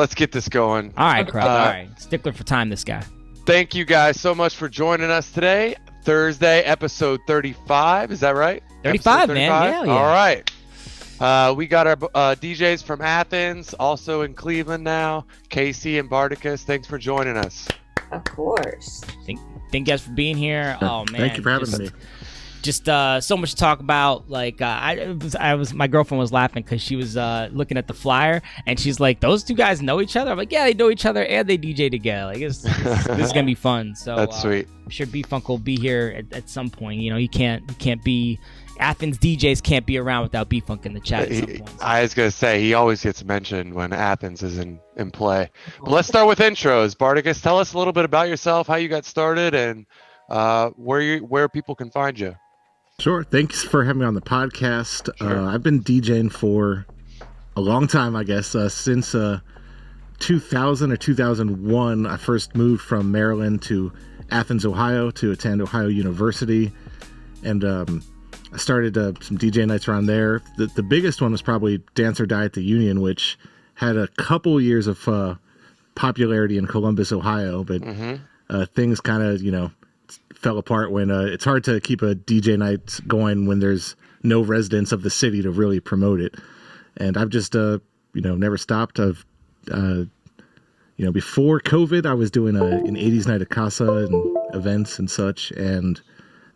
let's get this going. All right, Craig. All right. Stickler for time, this guy. Thank you guys so much for joining us today. Thursday, episode 35. Is that right? 35, man. Yeah, yeah. All right. We got our DJs from Athens, also in Cleveland now. Casey and BARTY KUTZ, thanks for joining us. Of course. Thank you guys for being here. Oh man, thank you for having me. Just so much to talk about. Like my girlfriend was laughing because she was looking at the flyer and she's like, "Those two guys know each other." I'm like, "Yeah, they know each other and they DJ together. Like, this is gonna be fun." So that's sweet. I'm sure B-Funk will be here at some point. You know, you can't be Athens DJs can't be around without B-Funk in the chat. At some point, so. I was gonna say he always gets mentioned when Athens is in play. But let's start with intros. BARTY KUTZ, tell us a little bit about yourself, how you got started, and where people can find you. Sure. Thanks for having me on the podcast. Sure. I've been DJing for a long time, I guess, since 2000 or 2001. I first moved from Maryland to Athens, Ohio, to attend Ohio University, and I started some DJ nights around there. The biggest one was probably Dance or Die at the Union, which had a couple years of popularity in Columbus, Ohio, but things kind of, fell apart when it's hard to keep a DJ night going when there's no residents of the city to really promote it. And I've just, never stopped. I've, before COVID, I was doing an 80s night at Casa and events and such. And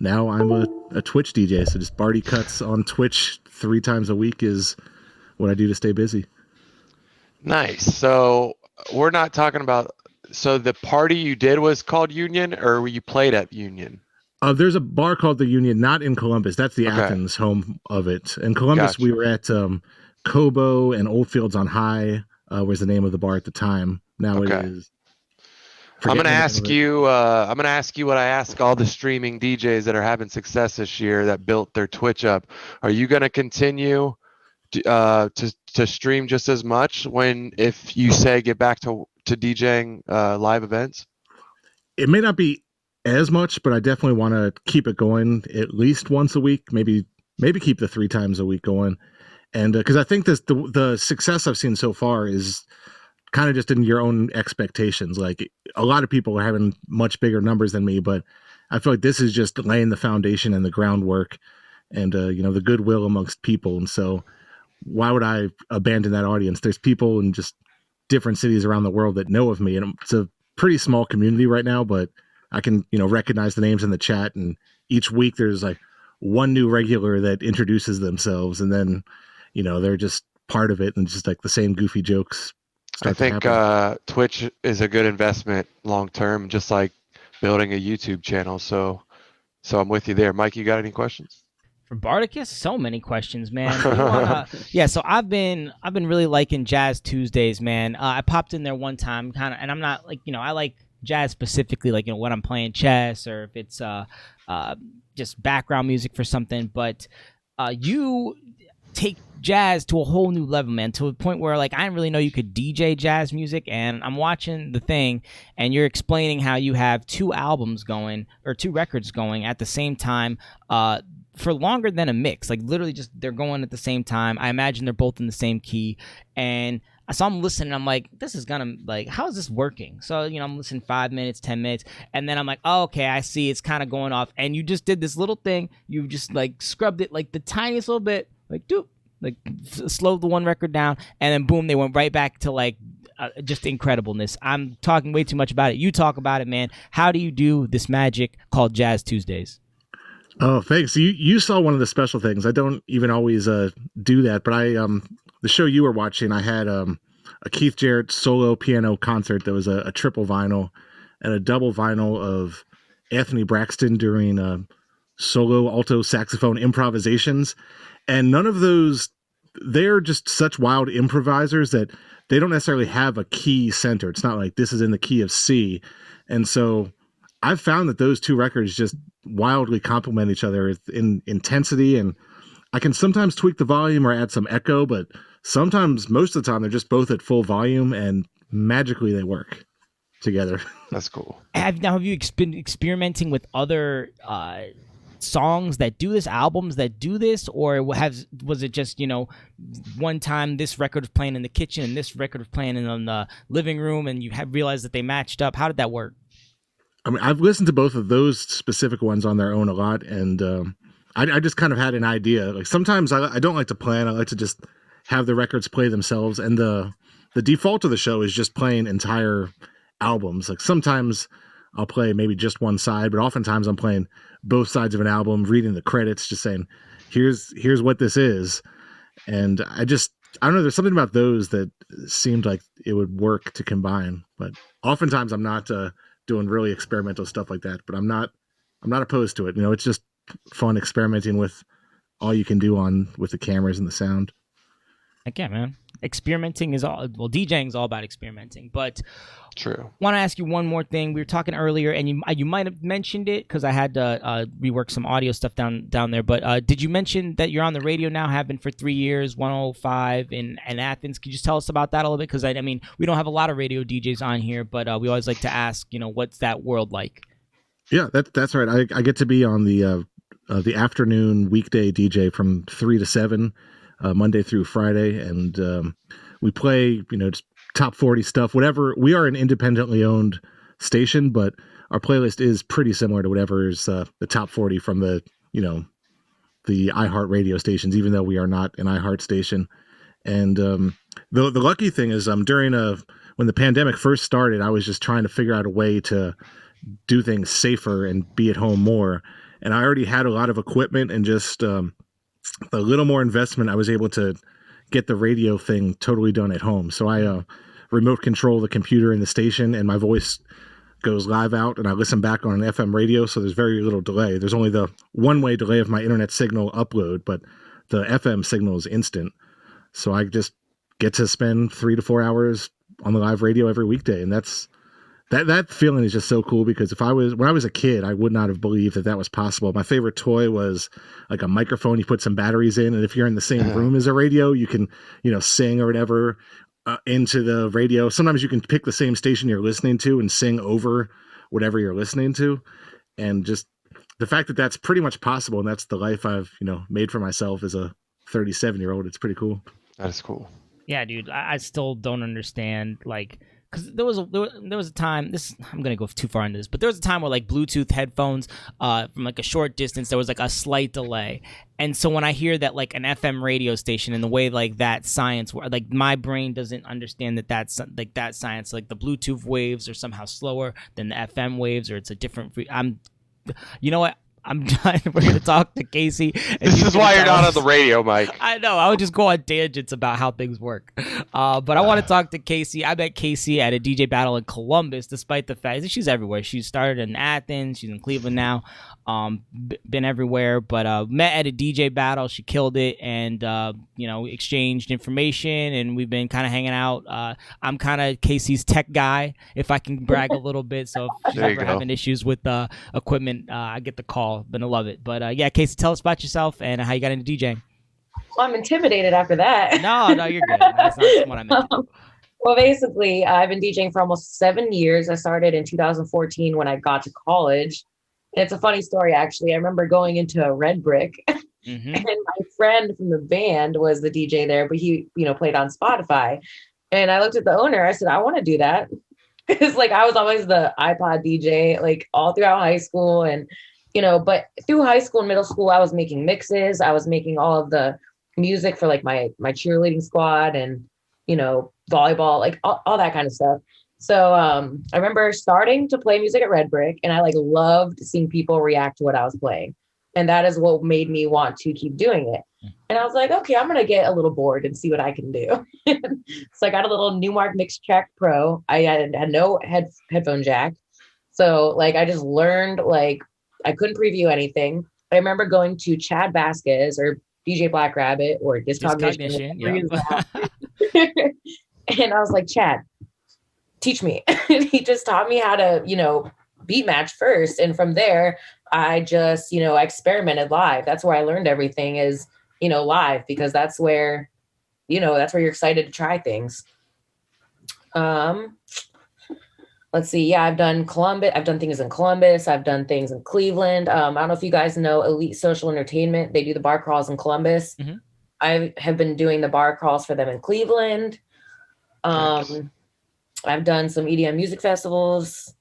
now I'm a Twitch DJ. So just BARTY KUTZ on Twitch 3 times a week is what I do to stay busy. Nice. So we're not talking about... So the party you did was called Union, or you played at Union? There's a bar called the Union, not in Columbus. That's the Athens home of it. In Columbus, we were at Kobo and Oldfields on High was the name of the bar at the time. Now it is. I'm going to ask you what I ask all the streaming DJs that are having success this year that built their Twitch up. Are you going to continue to stream just as much if you say get back to DJing live events? It may not be as much, but I definitely want to keep it going at least once a week, maybe keep the 3 times a week going. And because I think the success I've seen so far is kind of just in your own expectations. Like, a lot of people are having much bigger numbers than me, but I feel like this is just laying the foundation and the groundwork and the goodwill amongst people. And so why would I abandon that audience? There's people in just different cities around the world that know of me, and it's a pretty small community right now, but I can recognize the names in the chat, and each week there's like one new regular that introduces themselves, and then they're just part of it, and just like the same goofy jokes start to happen. Twitch is a good investment long term, just like building a YouTube channel. So I'm with you there. Mike, you got any questions? For BARTY KUTZ, so many questions, man. So I've been really liking Jazz Tuesdays, man. I popped in there one time, and I'm not like, I like jazz specifically, like, when I'm playing chess or if it's just background music for something. But you take jazz to a whole new level, man, to a point where, like, I didn't really know you could DJ jazz music. And I'm watching the thing, and you're explaining how you have 2 records going at the same time, for longer than a mix, like literally just they're going at the same time. I imagine they're both in the same key. And so I'm listening, I'm like, this is gonna, like, how is this working? So, I'm listening 5 minutes, 10 minutes. And then I'm like, oh, okay, I see it's kind of going off. And you just did this little thing. You just like scrubbed it like the tiniest little bit, like doop, like slowed the one record down. And then boom, they went right back to like just incredibleness. I'm talking way too much about it. You talk about it, man. How do you do this magic called Jazz Tuesdays? Oh, thanks. You saw one of the special things. I don't even always do that, but the show you were watching, I had a Keith Jarrett solo piano concert that was a triple vinyl and a double vinyl of Anthony Braxton during solo alto saxophone improvisations. And none of those, they're just such wild improvisers that they don't necessarily have a key center. It's not like this is in the key of C. And so I've found that those 2 records just wildly complement each other in intensity, and I can sometimes tweak the volume or add some echo, but sometimes, most of the time, they're just both at full volume, and magically they work together. That's cool. Have you been experimenting with other songs that do this, albums that do this, or was it just, you know, one time this record was playing in the kitchen and this record was playing in the living room, and you have realized that they matched up? How did that work? I mean, I've listened to both of those specific ones on their own a lot, and I just kind of had an idea. Like sometimes I don't like to plan. I like to just have the records play themselves, and the default of the show is just playing entire albums. Like sometimes I'll play maybe just one side, but oftentimes I'm playing both sides of an album, reading the credits, just saying, here's what this is. And I don't know, there's something about those that seemed like it would work to combine. But oftentimes I'm not doing really experimental stuff like that, but I'm not opposed to it. You know, it's just fun experimenting with all you can do with the cameras and the sound. Heck yeah, man. Experimenting is all, well, DJing is all about experimenting. But true. Want to ask you one more thing. We were talking earlier, and you might have mentioned it because I had to rework some audio stuff down there. But did you mention that you're on the radio now? Have been for 3 years, 105 in Athens. Could you just tell us about that a little bit? Because I mean, we don't have a lot of radio DJs on here, but we always like to ask, you know, what's that world like? Yeah, that's right. I get to be on the afternoon weekday DJ from 3 to 7. Monday through Friday, and we play, you know, just top 40 stuff, whatever. We are an independently owned station, but our playlist is pretty similar to whatever is the top 40 from the iHeart radio stations, even though we are not an iHeart station. And the lucky thing is, during when the pandemic first started, I was just trying to figure out a way to do things safer and be at home more. And I already had a lot of equipment, and just a little more investment, I was able to get the radio thing totally done at home. So I remote control the computer in the station, and my voice goes live out, and I listen back on an FM radio, so there's very little delay. There's only the one-way delay of my internet signal upload, but the FM signal is instant. So I just get to spend 3 to 4 hours on the live radio every weekday, and that feeling is just so cool, because when I was a kid, I would not have believed that was possible. My favorite toy was like a microphone you put some batteries in, and if you're in the same room as a radio, you can, you know, sing or whatever into the radio. Sometimes you can pick the same station you're listening to and sing over whatever you're listening to. And just the fact that that's pretty much possible, and that's the life I've, you know, made for myself as a 37-year-old, it's pretty cool. That is cool. Yeah, dude, I still don't understand, like, because there was a time, I'm gonna go too far into this, but there was a time where like Bluetooth headphones from like a short distance, there was like a slight delay, and so when I hear that like an FM radio station and the way like that science, like my brain doesn't understand that's like that science, like the Bluetooth waves are somehow slower than the FM waves, or it's a different. You know what? I'm done. We're going to talk to Casey. This is why you're not on the radio, Mike. I know. I would just go on tangents about how things work. But I want to talk to Casey. I met Casey at a DJ battle in Columbus, despite the fact that she's everywhere. She started in Athens. She's in Cleveland now. Been everywhere. But met at a DJ battle. She killed it, and, you know, exchanged information, and we've been kind of hanging out. I'm kind of Casey's tech guy, if I can brag a little bit. So if she's ever having issues with equipment, I get the call. Gonna love it. But yeah, Casey, tell us about yourself and how you got into DJing. Well, I'm intimidated after that. No, you're good. That's not what I meant. Well, basically, I've been DJing for almost 7 years. I started in 2014 when I got to college. And it's a funny story, actually. I remember going into a Red Brick, and my friend from the band was the DJ there, but he, you know, played on Spotify. And I looked at the owner. I said, I want to do that. Because like I was always the iPod DJ, like all throughout high school, and you know, but through high school and middle school, I was making mixes. I was making all of the music for like my cheerleading squad and, you know, volleyball, like all that kind of stuff. So I remember starting to play music at Red Brick, and I like loved seeing people react to what I was playing. And that is what made me want to keep doing it. And I was like, okay, I'm going to get a little bored and see what I can do. So I got a little Newmark Mix Track Pro. I had no headphone jack. So like, I just learned, like, I couldn't preview anything. But I remember going to Chad Vasquez or DJ Black Rabbit or Discognition. And I was like, Chad, teach me. And he just taught me how to, you know, beat match first. And from there, I just, you know, experimented live. That's where I learned everything is, you know, live, because that's where, you know, that's where you're excited to try things. let's see. Yeah, I've done Columbus. I've done things in Columbus. I've done things in Cleveland. I don't know if you guys know Elite Social Entertainment. They do the bar crawls in Columbus. Mhm. I have been doing the bar crawls for them in Cleveland. Nice. I've done some EDM music festivals.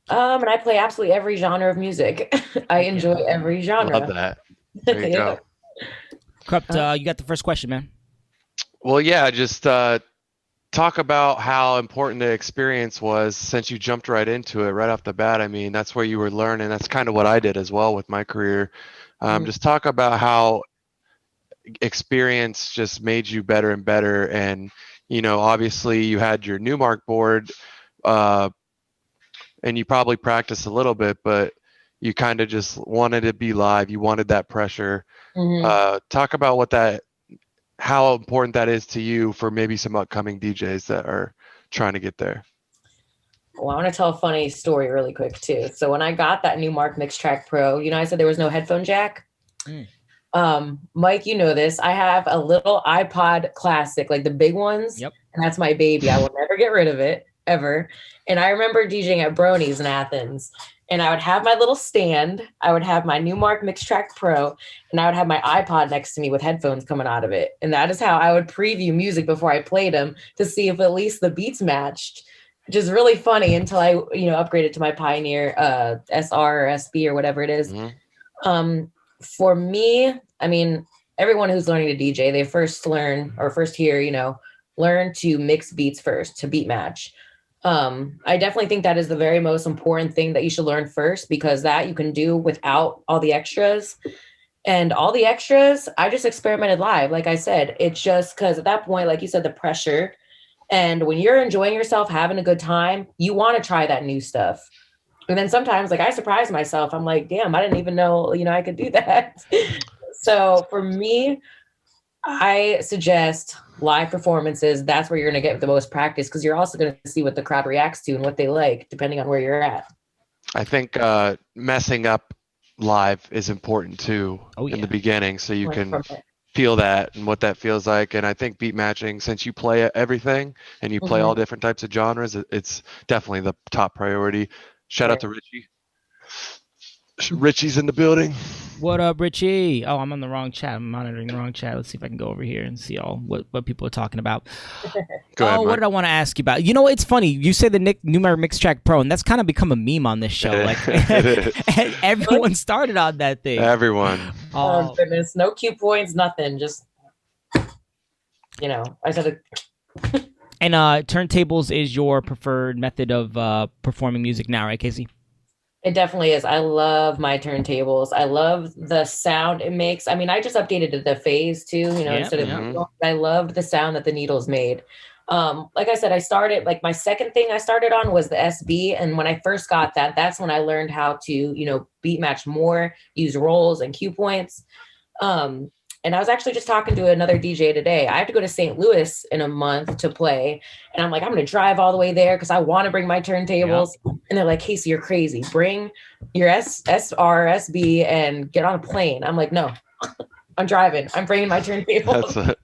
And I play absolutely every genre of music. I enjoy every genre. Love that. There you go. Krupt, you got the first question, man. Well, yeah, just talk about how important the experience was since you jumped right into it right off the bat. I mean, that's where you were learning. That's kind of what I did as well with my career. Just talk about how experience just made you better and better. And, you know, obviously you had your Newmark board and you probably practiced a little bit, but you kind of just wanted to be live. You wanted that pressure. Talk about how important that is to you for maybe some upcoming DJs that are trying to get there. Well, I want to tell a funny story really quick too. So when I got that Newmark MixTrack Pro, you know, I said there was no headphone jack. Mike, you know this. I have a little iPod Classic, like the big ones. Yep. And that's my baby. I will never get rid of it, ever. And I remember DJing at Brony's in Athens. And I would have my little stand. I would have my Newmark MixTrack Pro. And I would have my iPod next to me with headphones coming out of it. And that is how I would preview music before I played them to see if at least the beats matched. Which is really funny until I, upgraded to my Pioneer SR or SB or whatever it is. For me, I mean, everyone who's learning to DJ, they first learn to mix beats first, to beat match. I definitely think that is the very most important thing that you should learn first, because that you can do without all the extras. And all the extras, I just experimented live. Like I said, it's just because at that point, like you said, the pressure. And when you're enjoying yourself, having a good time, you want to try that new stuff. And then sometimes, like, I surprise myself. I'm like, damn, I didn't even know, I could do that. So for me, I suggest live performances. That's where you're going to get the most practice, because you're also going to see what the crowd reacts to and what they like, depending on where you're at. I think messing up live is important too in the beginning, so you can feel that and what that feels like. And I think beat matching, since you play everything and you play all different types of genres, it's definitely the top priority. Shout out to Richie. Richie's in the building. What up, Richie? Oh, I'm on the wrong chat. I'm monitoring the wrong chat. Let's see if I can go over here and see all what people are talking about. Go ahead, what did I want to ask you about? You know, it's funny. You say the Newmark MixTrack Pro, and that's kind of become a meme on this show. Like everyone started on that thing. Everyone. Oh goodness, no cue points, nothing. Just I said it. And turntables is your preferred method of performing music now, right, Casey? It definitely is. I love my turntables. I love the sound it makes. I mean, I just updated the phase too, instead of I loved the sound that the needles made. Like I said, I started, like, my second thing I started on was the SB. And when I first got that, that's when I learned how to, beat match more, use rolls and cue points. And I was actually just talking to another DJ today. I have to go to St. Louis in a month to play. And I'm like, I'm going to drive all the way there because I want to bring my turntables. Yeah. And they're like, Casey, you're crazy. Bring your SR, SB, and get on a plane. I'm like, no, I'm driving. I'm bringing my turntables.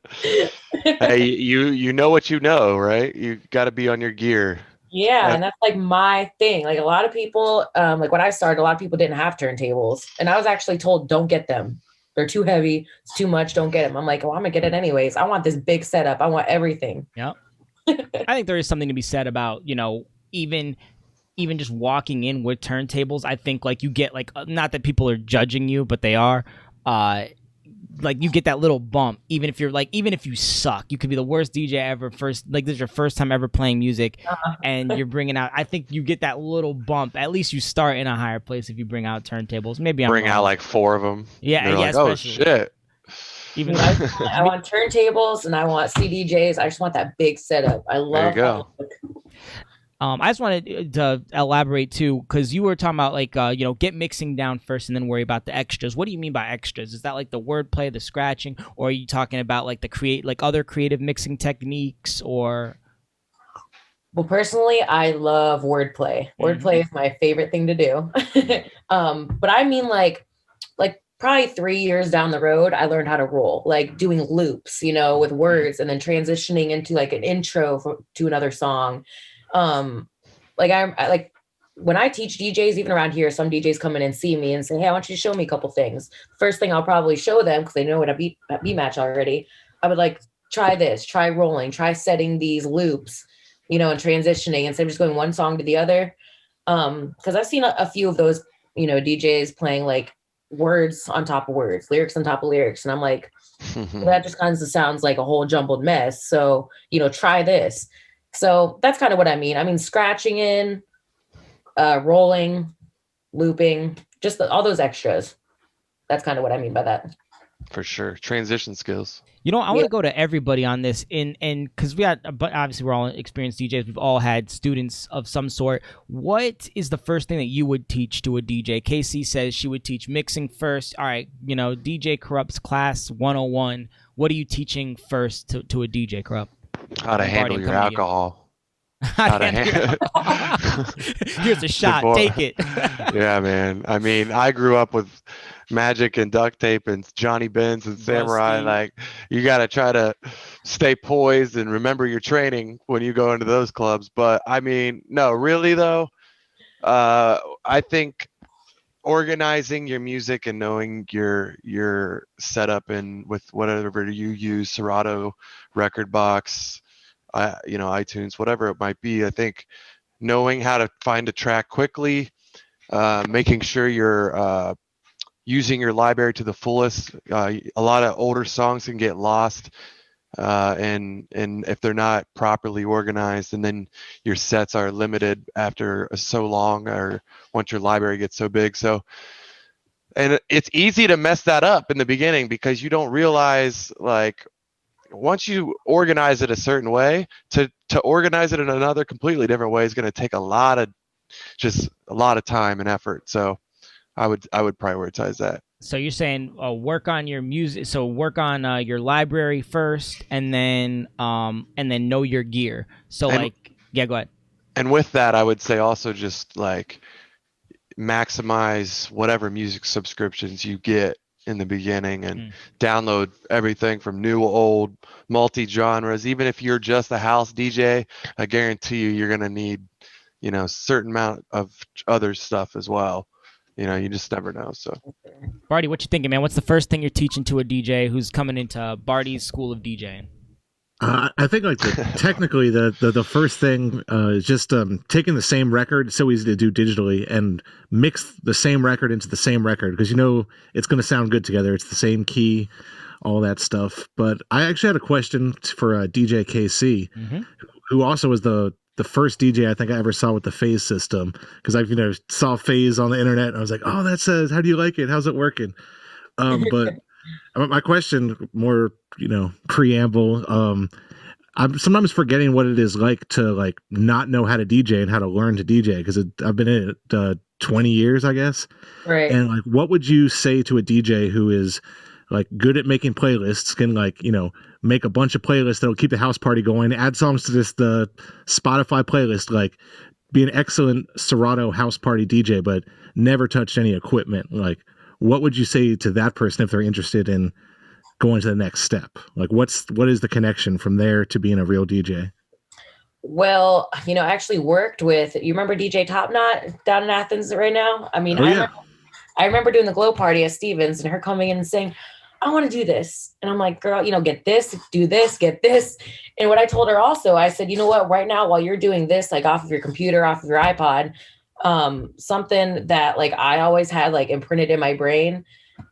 Hey, you know what you know, right? You got to be on your gear. Yeah, and that's like my thing. Like a lot of people, like when I started, a lot of people didn't have turntables. And I was actually told, don't get them. They're too heavy. It's too much. Don't get them. I'm like, oh, I'm going to get it anyways. I want this big setup. I want everything. Yep. I think there is something to be said about, even just walking in with turntables. I think, like, you get, like, not that people are judging you, but they are. Like, you get that little bump, even if you suck. You could be the worst DJ ever. This is your first time ever playing music, and you're bringing out. I think you get that little bump. At least you start in a higher place if you bring out turntables. Maybe I'm bring wrong. out like 4 of them. Yeah, yeah. Like, oh shit! Even I want turntables and I want CDJs. I just want that big setup. I love. There you go. I just wanted to elaborate too, because you were talking about, like, get mixing down first and then worry about the extras. What do you mean by extras? Is that like the wordplay, the scratching, or are you talking about like other creative mixing techniques, or? Well, personally, I love wordplay. Wordplay is my favorite thing to do. But I mean, like probably 3 years down the road, I learned how to roll, like doing loops, with words, and then transitioning into like an intro to another song. like I like when I teach DJs, even around here, some DJs come in and see me and say, hey, I want you to show me a couple things. First thing I'll probably show them, because they know what a beat match already, I would like, try this, try rolling, try setting these loops, and transitioning instead of just going one song to the other. Because I've seen a few of those, DJs playing like words on top of words, lyrics on top of lyrics. And I'm like, well, that just kind of sounds like a whole jumbled mess. So, try this. So that's kind of what I mean. I mean, scratching in, rolling, looping, just all those extras. That's kind of what I mean by that. For sure. Transition skills. I want to go to everybody on this and because but obviously we're all experienced DJs. We've all had students of some sort. What is the first thing that you would teach to a DJ? Casey says she would teach mixing first. All right, DJ Corrupt's class 101. What are you teaching first to a DJ Corrupt? How to handle your alcohol. Here's a shot. Take it. Yeah, man. I mean, I grew up with Magic and Duct Tape and Johnny Benz and Samurai. Like, you got to try to stay poised and remember your training when you go into those clubs. But I mean, no, really though, I think organizing your music and knowing your setup and with whatever you use, Serato, Record Box, iTunes, whatever it might be. I think knowing how to find a track quickly, making sure you're using your library to the fullest. A lot of older songs can get lost, and if they're not properly organized, and then your sets are limited after so long, or once your library gets so big. And it's easy to mess that up in the beginning because you don't realize, like, once you organize it a certain way, to organize it in another completely different way is going to take a lot of time and effort. So I would prioritize that. So you're saying work on your music. So work on your library first, and then know your gear. So go ahead. And with that, I would say also just like maximize whatever music subscriptions you get in the beginning and download everything from new, old, multi-genres. Even if you're just a house DJ, I guarantee you're going to need, certain amount of other stuff as well. You just never know. So, Barty, what you thinking, man? What's the first thing you're teaching to a DJ who's coming into Barty's school of DJing? I think technically the first thing is just taking the same record. It's so easy to do digitally and mix the same record into the same record because it's going to sound good together. It's the same key, all that stuff. But I actually had a question for DJ KC, who also was the first DJ I think I ever saw with the phase system, because I saw phase on the internet and I was like, oh, that says, how do you like it? How's it working? But my question, more preamble, I'm sometimes forgetting what it is like to not know how to DJ and how to learn to DJ, because I've been in it 20 years, I guess. Right. And what would you say to a DJ who is good at making playlists, can make a bunch of playlists that'll keep the house party going, add songs to the Spotify playlist, be an excellent Serato house party DJ, but never touched any equipment? What would you say to that person if they're interested in going to the next step? What is the connection from there to being a real DJ? Well, I actually worked with, you remember DJ Top Knot down in Athens right now? I mean, I remember doing the glow party at Stevens and her coming in and saying, I want to do this. And I'm like, girl, get this, do this, get this. And what I told her also, I said, you know what, right now, while you're doing this, off of your computer, off of your iPod, something that I always had imprinted in my brain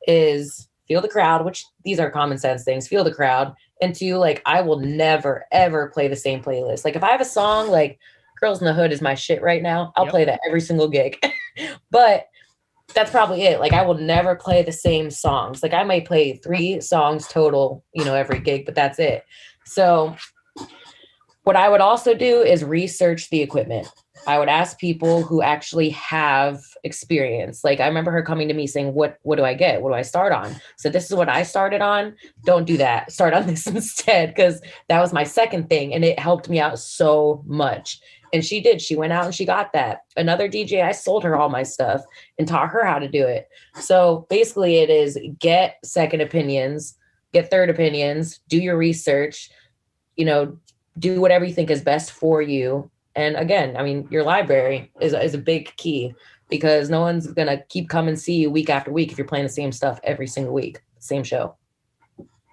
is feel the crowd, which these are common sense things, feel the crowd. And two, I will never, ever play the same playlist. If I have a song, Girls in the Hood is my shit right now, I'll play that every single gig. But that's probably it. I will never play the same songs. I might play 3 songs total, every gig, but that's it. So what I would also do is research the equipment. I would ask people who actually have experience. I remember her coming to me saying, what do I get? What do I start on? So this is what I started on. Don't do that. Start on this instead, because that was my second thing. And it helped me out so much. And she did. She went out and she got that. Another DJ, I sold her all my stuff and taught her how to do it. So basically it is get second opinions, get third opinions, do your research, do whatever you think is best for you. And again, I mean, your library is a big key, because no one's going to keep coming see you week after week if you're playing the same stuff every single week, same show.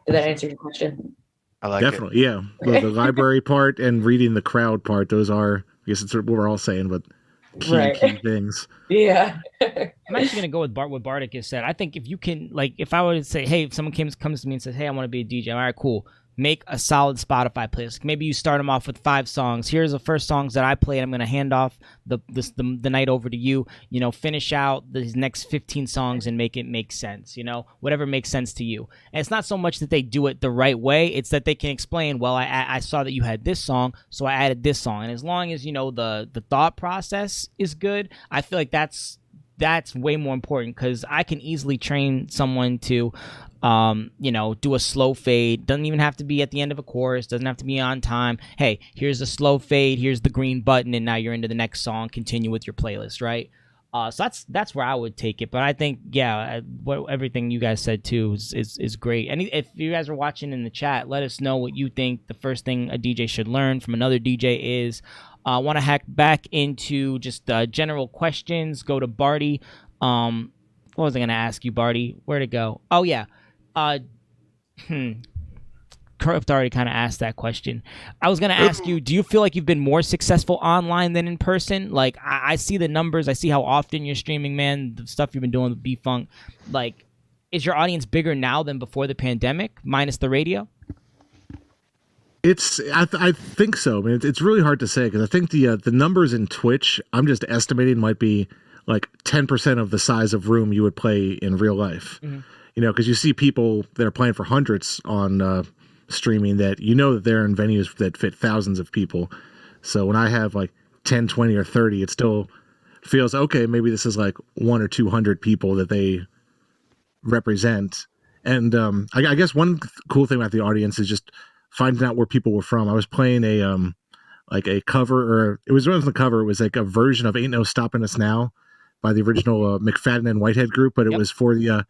Did that answer your question? I like Definitely, yeah. The library part and reading the crowd part, those are, I guess it's what we're all saying, but key things. Yeah. I'm actually gonna go with what Bartik has said. I think if you can, like, if I were to say, hey, if someone comes to me and says, hey, I want to be a DJ, all right, cool. Make a solid Spotify playlist. Maybe you start them off with 5 songs. Here's the first songs that I played. I'm gonna hand off the night over to you. You know, finish out these next 15 songs and make it make sense. You know, whatever makes sense to you. And it's not so much that they do it the right way. It's that they can explain. Well, I saw that you had this song, so I added this song. And as long as you know the thought process is good, I feel like that's way more important, because I can easily train someone to do a slow fade. Doesn't even have to be at the end of a chorus, doesn't have to be on time. Hey, here's a slow fade, here's the green button, and now you're into the next song. Continue with your playlist, right? So that's where I would take it. But I think, yeah, everything you guys said too is great. And if you guys are watching in the chat, let us know what you think the first thing a DJ should learn from another DJ is. I want to hack back into just general questions. Go to Barty. What was I going to ask you, Barty? Where'd it go? Oh, yeah. Kurt already kind of asked that question. I was going to ask you, do you feel like you've been more successful online than in person? Like, I see the numbers. I see how often you're streaming, man, the stuff you've been doing with B-Funk. Like, is your audience bigger now than before the pandemic, minus the radio? I think so. I mean, it's really hard to say, because I think the numbers in Twitch, I'm just estimating, might be like 10% of the size of room you would play in real life. Mm-hmm. You know, because you see people that are playing for hundreds on streaming that that they're in venues that fit thousands of people. So when I have like 10, 20, or 30, it still feels, okay, maybe this is like 100 or 200 people that they represent. And I guess one cool thing about the audience is just finding out where people were from. I was playing a cover, or it wasn't the cover, it was like a version of Ain't No Stopping Us Now by the original McFadden and Whitehead group, but it was for the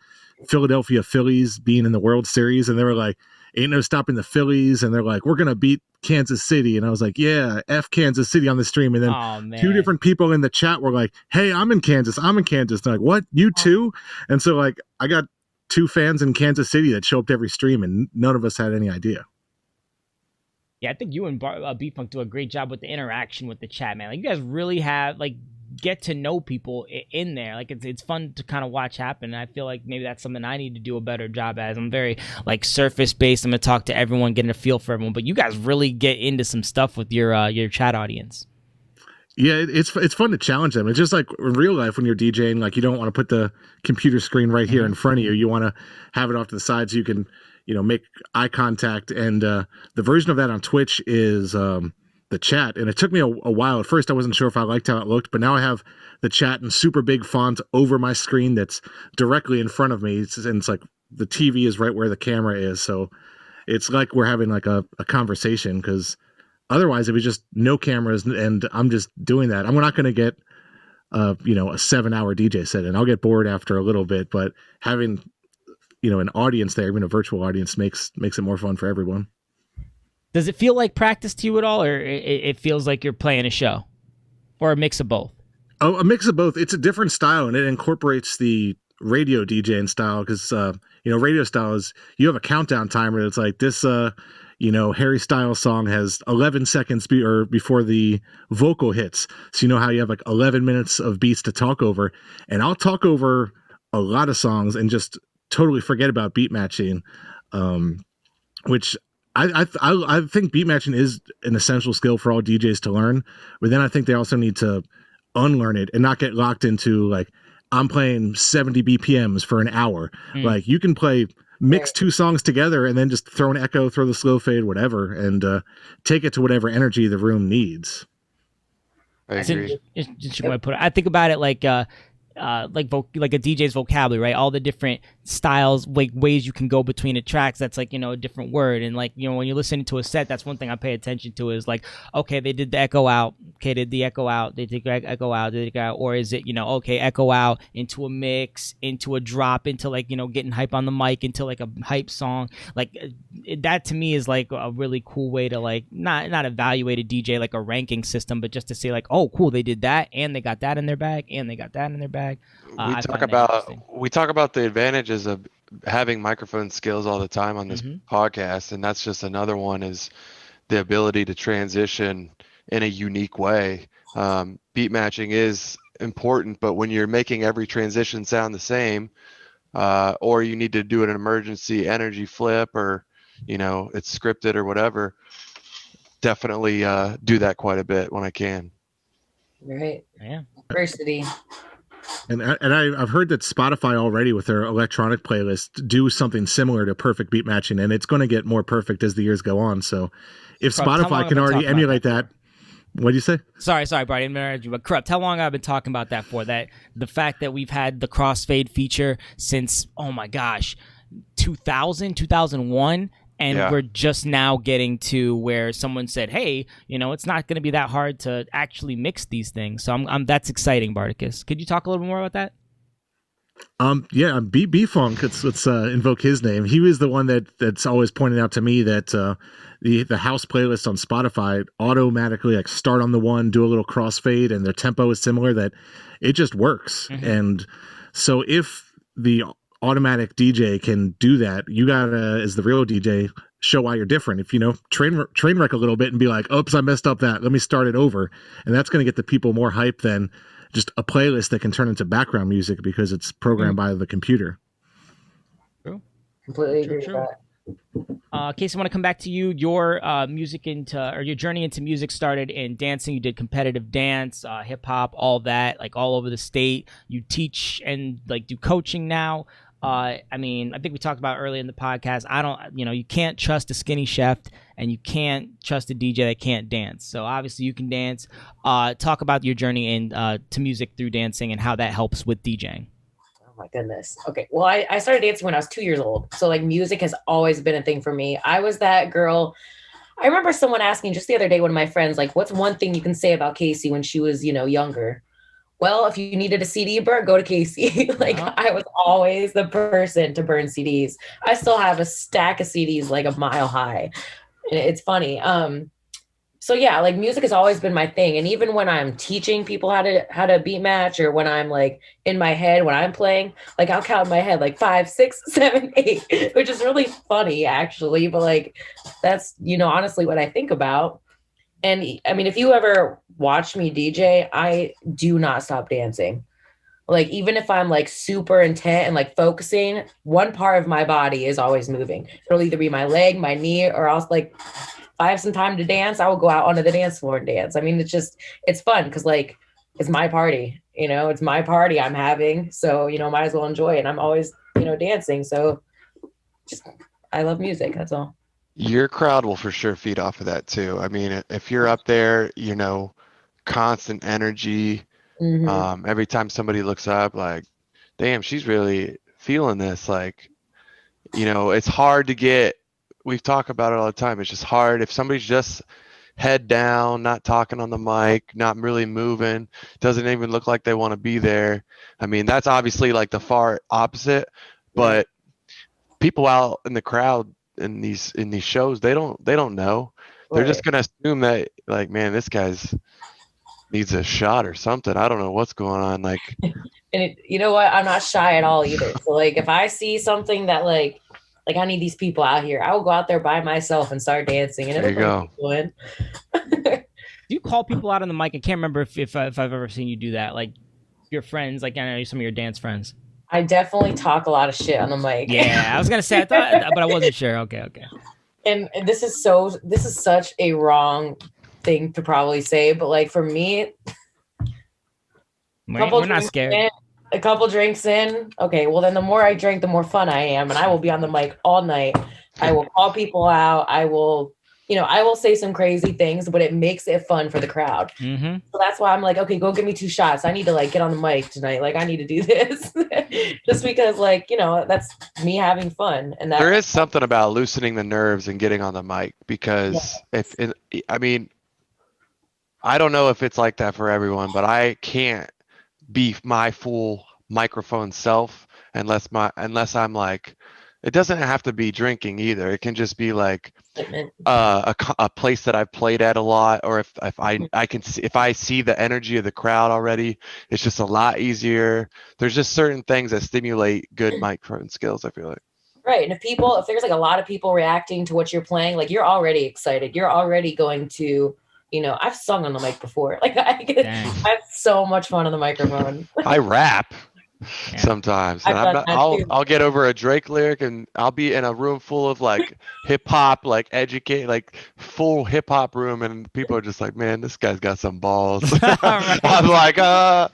Philadelphia Phillies being in the World Series, and they were like, ain't no stopping the Phillies, and they're like, we're gonna beat Kansas City, and I was like, yeah, F Kansas City on the stream. And then 2 different people in the chat were like, hey, I'm in Kansas. They're like, what, you too? And so like I got 2 fans in Kansas City that show up to every stream, and none of us had any idea. Yeah, I think you and B-Funk do a great job with the interaction with the chat, man. Like, you guys really have, like, get to know people in there. Like, it's fun to kind of watch happen. And I feel like maybe that's something I need to do a better job as. I'm very, like, surface-based. I'm going to talk to everyone, getting a feel for everyone. But you guys really get into some stuff with your chat audience. Yeah, it's fun to challenge them. It's just like in real life when you're DJing, like, you don't want to put the computer screen right here in front of you. You want to have it off to the side so you can make eye contact. And the version of that on Twitch is the chat. And it took me a while. At first, I wasn't sure if I liked how it looked, but now I have the chat in super big font over my screen that's directly in front of me. And it's like the TV is right where the camera is. So it's like we're having like a conversation, because otherwise it was just no cameras and I'm just doing that. I'm not going to get a 7-hour DJ set, and I'll get bored after a little bit, but having an audience there, even a virtual audience, makes it more fun for everyone. Does it feel like practice to you at all, or it feels like you're playing a show, or a mix of both? Oh, a mix of both. It's a different style, and it incorporates the radio DJing style, because radio style is, you have a countdown timer that's like this. Harry Styles song has 11 seconds before the vocal hits, so how you have like 11 minutes of beats to talk over, and I'll talk over a lot of songs and just totally forget about beat matching, which I think beat matching is an essential skill for all DJs to learn, but then I think they also need to unlearn it and not get locked into like, I'm playing 70 BPMs for an hour. Like, you can mix 2 songs together and then just throw an echo, throw the slow fade, whatever, and take it to whatever energy the room needs. I agree. I think about it like a DJ's vocabulary, right? All the different styles, like ways you can go between the tracks. That's like, a different word. And like, when you're listening to a set, that's one thing I pay attention to is like, okay, they did the echo out. okay, did the echo out? Did the echo out? Did it go out? Or is it, okay, echo out into a mix, into a drop, into like, getting hype on the mic, into like a hype song? Like that to me is like a really cool way to like not evaluate a DJ like a ranking system, but just to say like, oh, cool, they did that and they got that in their bag and they got that in their bag. We talk about the advantages of having microphone skills all the time on this podcast, and that's just another one is the ability to transition in a unique way. Beat matching is important, but when you're making every transition sound the same, or you need to do an emergency energy flip, or it's scripted or whatever, definitely do that quite a bit when I can. Right. Yeah. Diversity. And I've heard that Spotify already with their electronic playlist do something similar to perfect beat matching, and it's going to get more perfect as the years go on. So if Spotify can already emulate that, what do you say? Sorry, Brian, I didn't interrupt you, but corrupt. How long have I been talking about that for? That the fact that we've had the crossfade feature since, oh my gosh, 2000, 2001. And we're just now getting to where someone said, "Hey, it's not going to be that hard to actually mix these things." So that's exciting, BARTY KUTZ. Could you talk a little more about that? Yeah, B Funk. Let's invoke his name. He was the one that's always pointed out to me that the house playlist on Spotify automatically like start on the one, do a little crossfade, and their tempo is similar. That it just works. And so if the automatic DJ can do that, you gotta, as the real DJ, show why you're different. If train wreck a little bit and be like, oops, I messed up that, let me start it over, and that's going to get the people more hype than just a playlist that can turn into background music because it's programmed by the computer. True. Completely agree with that. Casey, I want to come back to you. Your your journey into music started in dancing. You did competitive dance, hip hop, all that, like all over the state. You teach and like do coaching now. I think we talked about earlier in the podcast. You can't trust a skinny chef and you can't trust a DJ that can't dance. So obviously you can dance. Talk about your journey to music through dancing and how that helps with DJing. Oh my goodness. Okay. Well, I started dancing when I was 2 years old. So like music has always been a thing for me. I was that girl. I remember someone asking just the other day, one of my friends, like, what's one thing you can say about Casey when she was, younger? Well, if you needed a CD burn, go to Casey. I was always the person to burn CDs. I still have a stack of CDs like a mile high. It's funny. So yeah, like music has always been my thing. And even when I'm teaching people how to beat match, or when I'm like in my head, when I'm playing, like I'll count in my head like 5, 6, 7, 8, which is really funny actually. But like, that's, honestly what I think about. And I mean, if you ever watch me DJ, I do not stop dancing. Like, even if I'm like super intent and like focusing, one part of my body is always moving. It'll either be my leg, my knee, or else like if I have some time to dance, I will go out onto the dance floor and dance. I mean, it's fun because like it's my party, it's my party I'm having. So, might as well enjoy it. And I'm always, dancing. So I love music. That's all. Your crowd will for sure feed off of that too. I mean, if you're up there, constant energy. Every time somebody looks up, like, damn, she's really feeling this. Like, it's hard to get. We've talked about it all the time. It's just hard if somebody's just head down, not talking on the mic, not really moving, doesn't even look like they want to be there. I mean, that's obviously like the far opposite. But people out in the crowd in these shows, they don't know. They're just gonna assume that, like, man, this guy's needs a shot or something. I don't know what's going on. Like, and you know what? I'm not shy at all either. So like, if I see something that like I need these people out here, I will go out there by myself and start dancing. And there you go. Do you call people out on the mic? I can't remember if I've ever seen you do that. Like your friends, like I know some of your dance friends. I definitely talk a lot of shit on the mic. Yeah, I was gonna say I thought, but I wasn't sure. Okay. And this is such a wrong thing to probably say, but like for me, we're not scared. A couple drinks in, okay, well then the more I drink, the more fun I am, and I will be on the mic all night. I will call people out. I will say some crazy things, but it makes it fun for the crowd. So that's why I'm like, okay, go give me 2 shots. I need to like get on the mic tonight. Like I need to do this just because like, that's me having fun. And there is something about loosening the nerves and getting on the mic because I don't know if it's like that for everyone, but I can't be my full microphone self unless I'm like, it doesn't have to be drinking either. It can just be like a place that I've played at a lot, or if I can see, if I see the energy of the crowd already, it's just a lot easier. There's just certain things that stimulate good microphone skills, I feel like. Right. And if there's like a lot of people reacting to what you're playing, like you're already excited. You're already going to, I've sung on the mic before. Like I have so much fun on the microphone. I rap sometimes, and I'll get over a Drake lyric, and I'll be in a room full of like hip hop, like full hip hop room, and people are just like, man, this guy's got some balls. I'm like, I've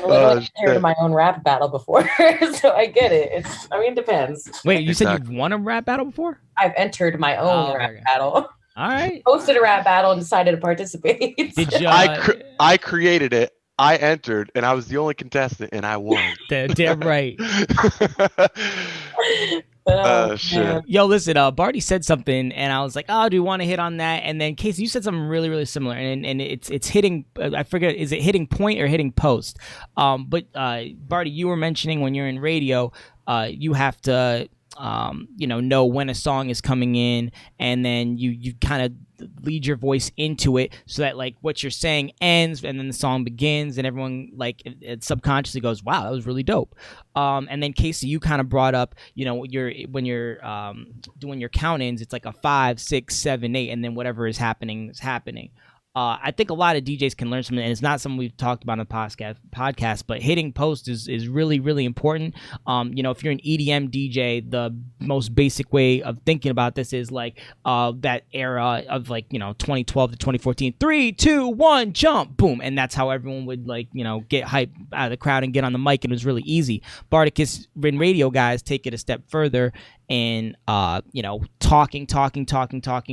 literally entered my own rap battle before, so I get it. It depends. Wait, you said you've won a rap battle before? I've entered my own rap battle. All right. Hosted a rap battle and decided to participate. Did you? I created it. I entered, and I was the only contestant, and I won. Damn right. Shit. Yo, listen, Barty said something, and I was like, oh, do you want to hit on that? And then, Casey, you said something really, really similar, and it's hitting, I forget, is it hitting point or hitting post? But Barty, you were mentioning when you're in radio, you have to, know when a song is coming in, and then you kind of lead your voice into it so that like what you're saying ends and then the song begins, and everyone like it subconsciously goes, wow, that was really dope. And then Casey, you kind of brought up, when you're doing your count-ins, it's like a 5, 6, 7, 8, and then whatever is happening is happening. I think a lot of DJs can learn something, and it's not something we've talked about on the podcast, but hitting post is really, really important. If you're an EDM DJ, the most basic way of thinking about this is like that era of 2012 to 2014, 3, 2, 1, jump, boom. And that's how everyone would get hype out of the crowd and get on the mic, and it was really easy. BARTY KUTZ and radio guys take it a step further and talking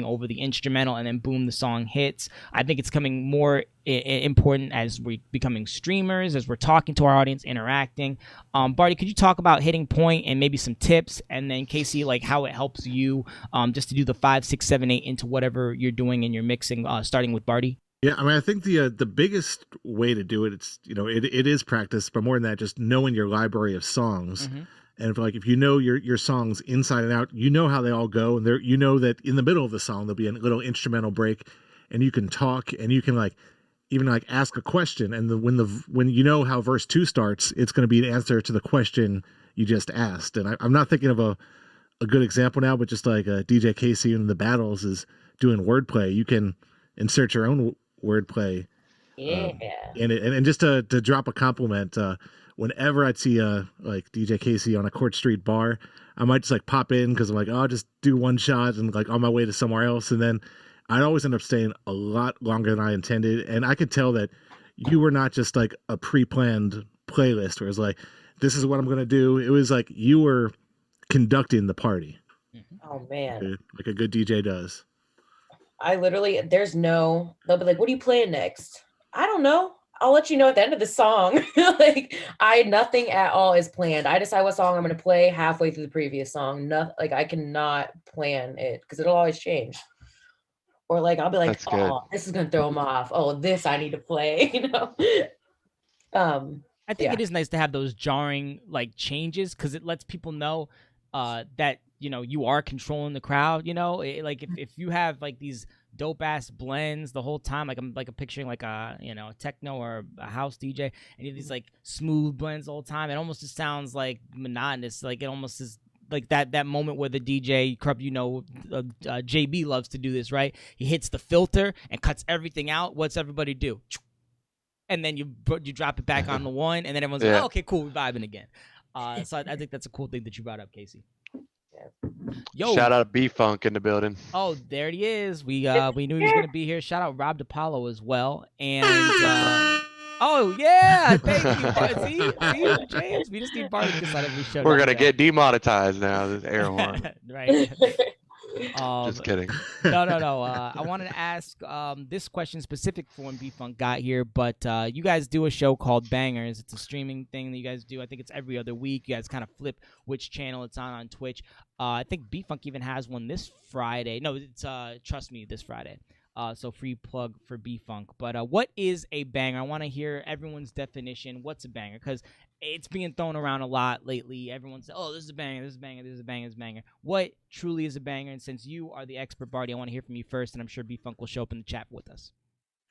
over the instrumental, and then boom, the song hits. I think it's coming more important as we're becoming streamers, as we're talking to our audience, interacting. Barty, could you talk about hitting point and maybe some tips, and then Casey, like how it helps you just to do the 5, 6, 7, 8 into whatever you're doing in your mixing, starting with Barty? Yeah, I think the biggest way to do it, it's it is practice, but more than that, just knowing your library of songs. Mm-hmm. And if you know your songs inside and out, you know how they all go, and that in the middle of the song there'll be a little instrumental break, and you can talk, and you can even ask a question, and when you know how verse 2 starts, it's going to be an answer to the question you just asked. And I'm not thinking of a good example now, but just like DJ Casey in the battles is doing wordplay, you can insert your own wordplay. Yeah. And just to drop a compliment. Whenever I'd see like DJ Casey on a Court Street bar, I might just pop in because I'm like, oh, I'll just do one shot and on my way to somewhere else. And then I'd always end up staying a lot longer than I intended. And I could tell that you were not just a pre-planned playlist where it's like, this is what I'm going to do. It was like you were conducting the party. Oh, man. Like a good DJ does. I literally, they'll be like, what are you playing next? I don't know. I'll let you know at the end of the song. Nothing at all is planned. I decide what song I'm going to play halfway through the previous song. I cannot plan it because it'll always change. Or I'll be like, this is going to throw them off. Oh, this I need to play, I think it is nice to have those jarring changes because it lets people know that, you are controlling the crowd, if you have these dope ass blends the whole time, I'm picturing a techno or a house DJ, and you have these smooth blends the whole time. It almost just sounds monotonous. It almost is that moment where the DJ, JB loves to do this, right? He hits the filter and cuts everything out. What's everybody do? And then you drop it back on the one, and then everyone's like, oh, okay, cool, we're vibing again. So I think that's a cool thing that you brought up, Casey. Yo, shout out B-Funk in the building. Oh, there he is. We knew he was gonna be here. Shout out Rob DePaulo as well. And oh yeah, thank you. See, James. We just need Barty KUTZ on every show. We're gonna get demonetized now. This air horn. Right. Just kidding. No. I wanted to ask this question specific for when B-Funk got here, but you guys do a show called Bangers. It's a streaming thing that you guys do. I think it's every other week. You guys kind of flip which channel it's on Twitch. I think B-Funk even has one this Friday. No, it's Trust Me this Friday. So free plug for B-Funk. But what is a banger? I want to hear everyone's definition. What's a banger? Because it's being thrown around a lot lately. Everyone says, "Oh, this is a banger. This is a banger. This is a banger. This is a banger." What truly is a banger? And since you are the expert, Barty, I want to hear from you first, and I'm sure B-Funk will show up in the chat with us.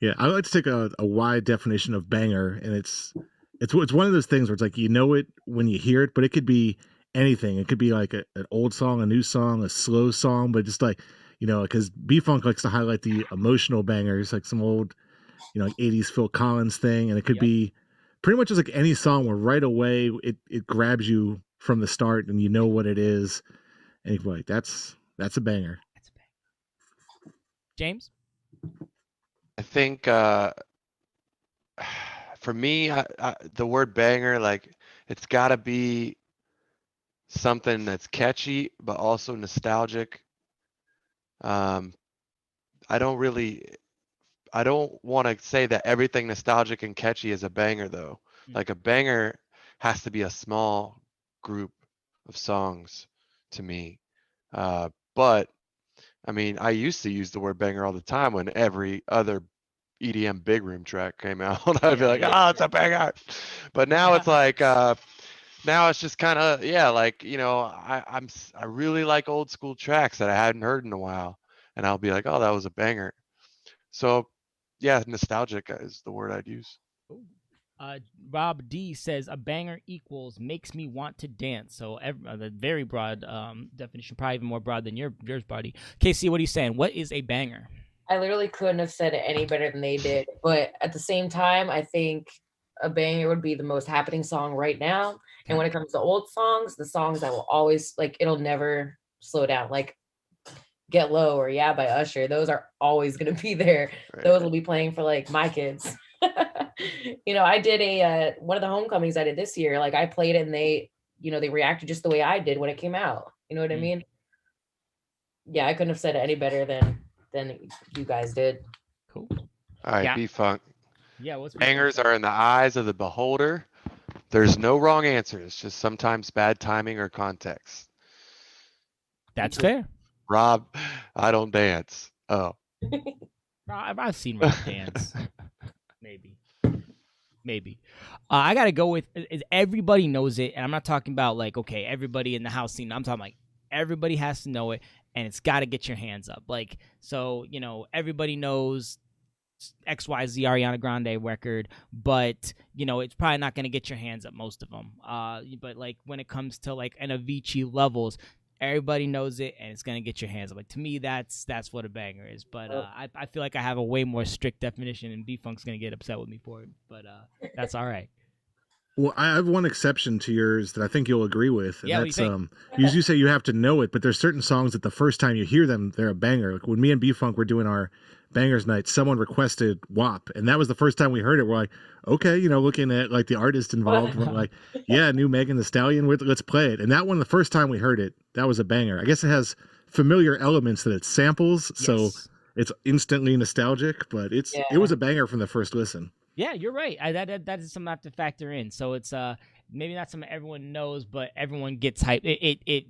Yeah, I like to take a wide definition of banger, and it's one of those things where it's like you know it when you hear it, but it could be anything. It could be like an old song, a new song, a slow song, but just like, you know, because B-Funk likes to highlight the emotional bangers, like some old, you know, like 80s Phil Collins thing, and it could be pretty much just like any song where right away it grabs you from the start and you know what it is, and you're like, that's a banger. That's a banger. James? I think for me, the word banger, like, it's got to be something that's catchy but also nostalgic. I don't want to say that everything nostalgic and catchy is a banger though. Like, a banger has to be a small group of songs to me. But I mean, I used to use the word banger all the time when every other EDM big room track came out. I'd be like, "Oh, it's a banger." But now it's like, now it's just kind of, like, you know, I really like old school tracks that I hadn't heard in a while, and I'll be like, "Oh, that was a banger." So, yeah, nostalgic is the word I'd use. Rob D says a banger equals makes me want to dance. So the very broad definition, probably even more broad than yours, Barty. KC, what are you saying? What is a banger? I literally couldn't have said it any better than they did. But at the same time, I think a banger would be the most happening song right now. And when it comes to old songs, the songs that will always, like, it'll never slow down, like Get Low or Yeah by Usher, those are always going to be there. Right. Those will be playing for, like, my kids. You know, I did one of the homecomings I did this year. Like, I played it and they, you know, they reacted just the way I did when it came out. You know what I mean? Yeah, I couldn't have said it any better than you guys did. Cool. All right, B-Funk. Yeah, what's bangers are in the eyes of the beholder. There's no wrong answers, just sometimes bad timing or context. That's fair. Rob, I don't dance. Oh. I've seen Rob dance. Maybe. I gotta go with everybody knows it, and I'm not talking about like, okay, everybody in the house scene. I'm talking like everybody has to know it, and it's got to get your hands up. Like, so, you know, everybody knows XYZ Ariana Grande record, but, you know, it's probably not going to get your hands up, most of them. But like when it comes to like an Avicii levels, everybody knows it, and it's going to get your hands up. Like, to me, that's what a banger is. But I feel like I have a way more strict definition, and B-Funk's going to get upset with me for it. But that's all right. Well, I have one exception to yours that I think you'll agree with. And that's you say you have to know it, but there's certain songs that the first time you hear them, they're a banger. Like when me and B-Funk were doing our bangers night, someone requested WAP, and that was the first time we heard it. We're like, okay, you know, looking at like the artist involved, we're like, yeah, new Megan Thee Stallion, let's play it. And that one, the first time we heard it, that was a banger. I guess it has familiar elements that it samples, so it's instantly nostalgic, but it was a banger from the first listen. Yeah, you're right. That is something I have to factor in. So it's maybe not something everyone knows, but everyone gets hyped. It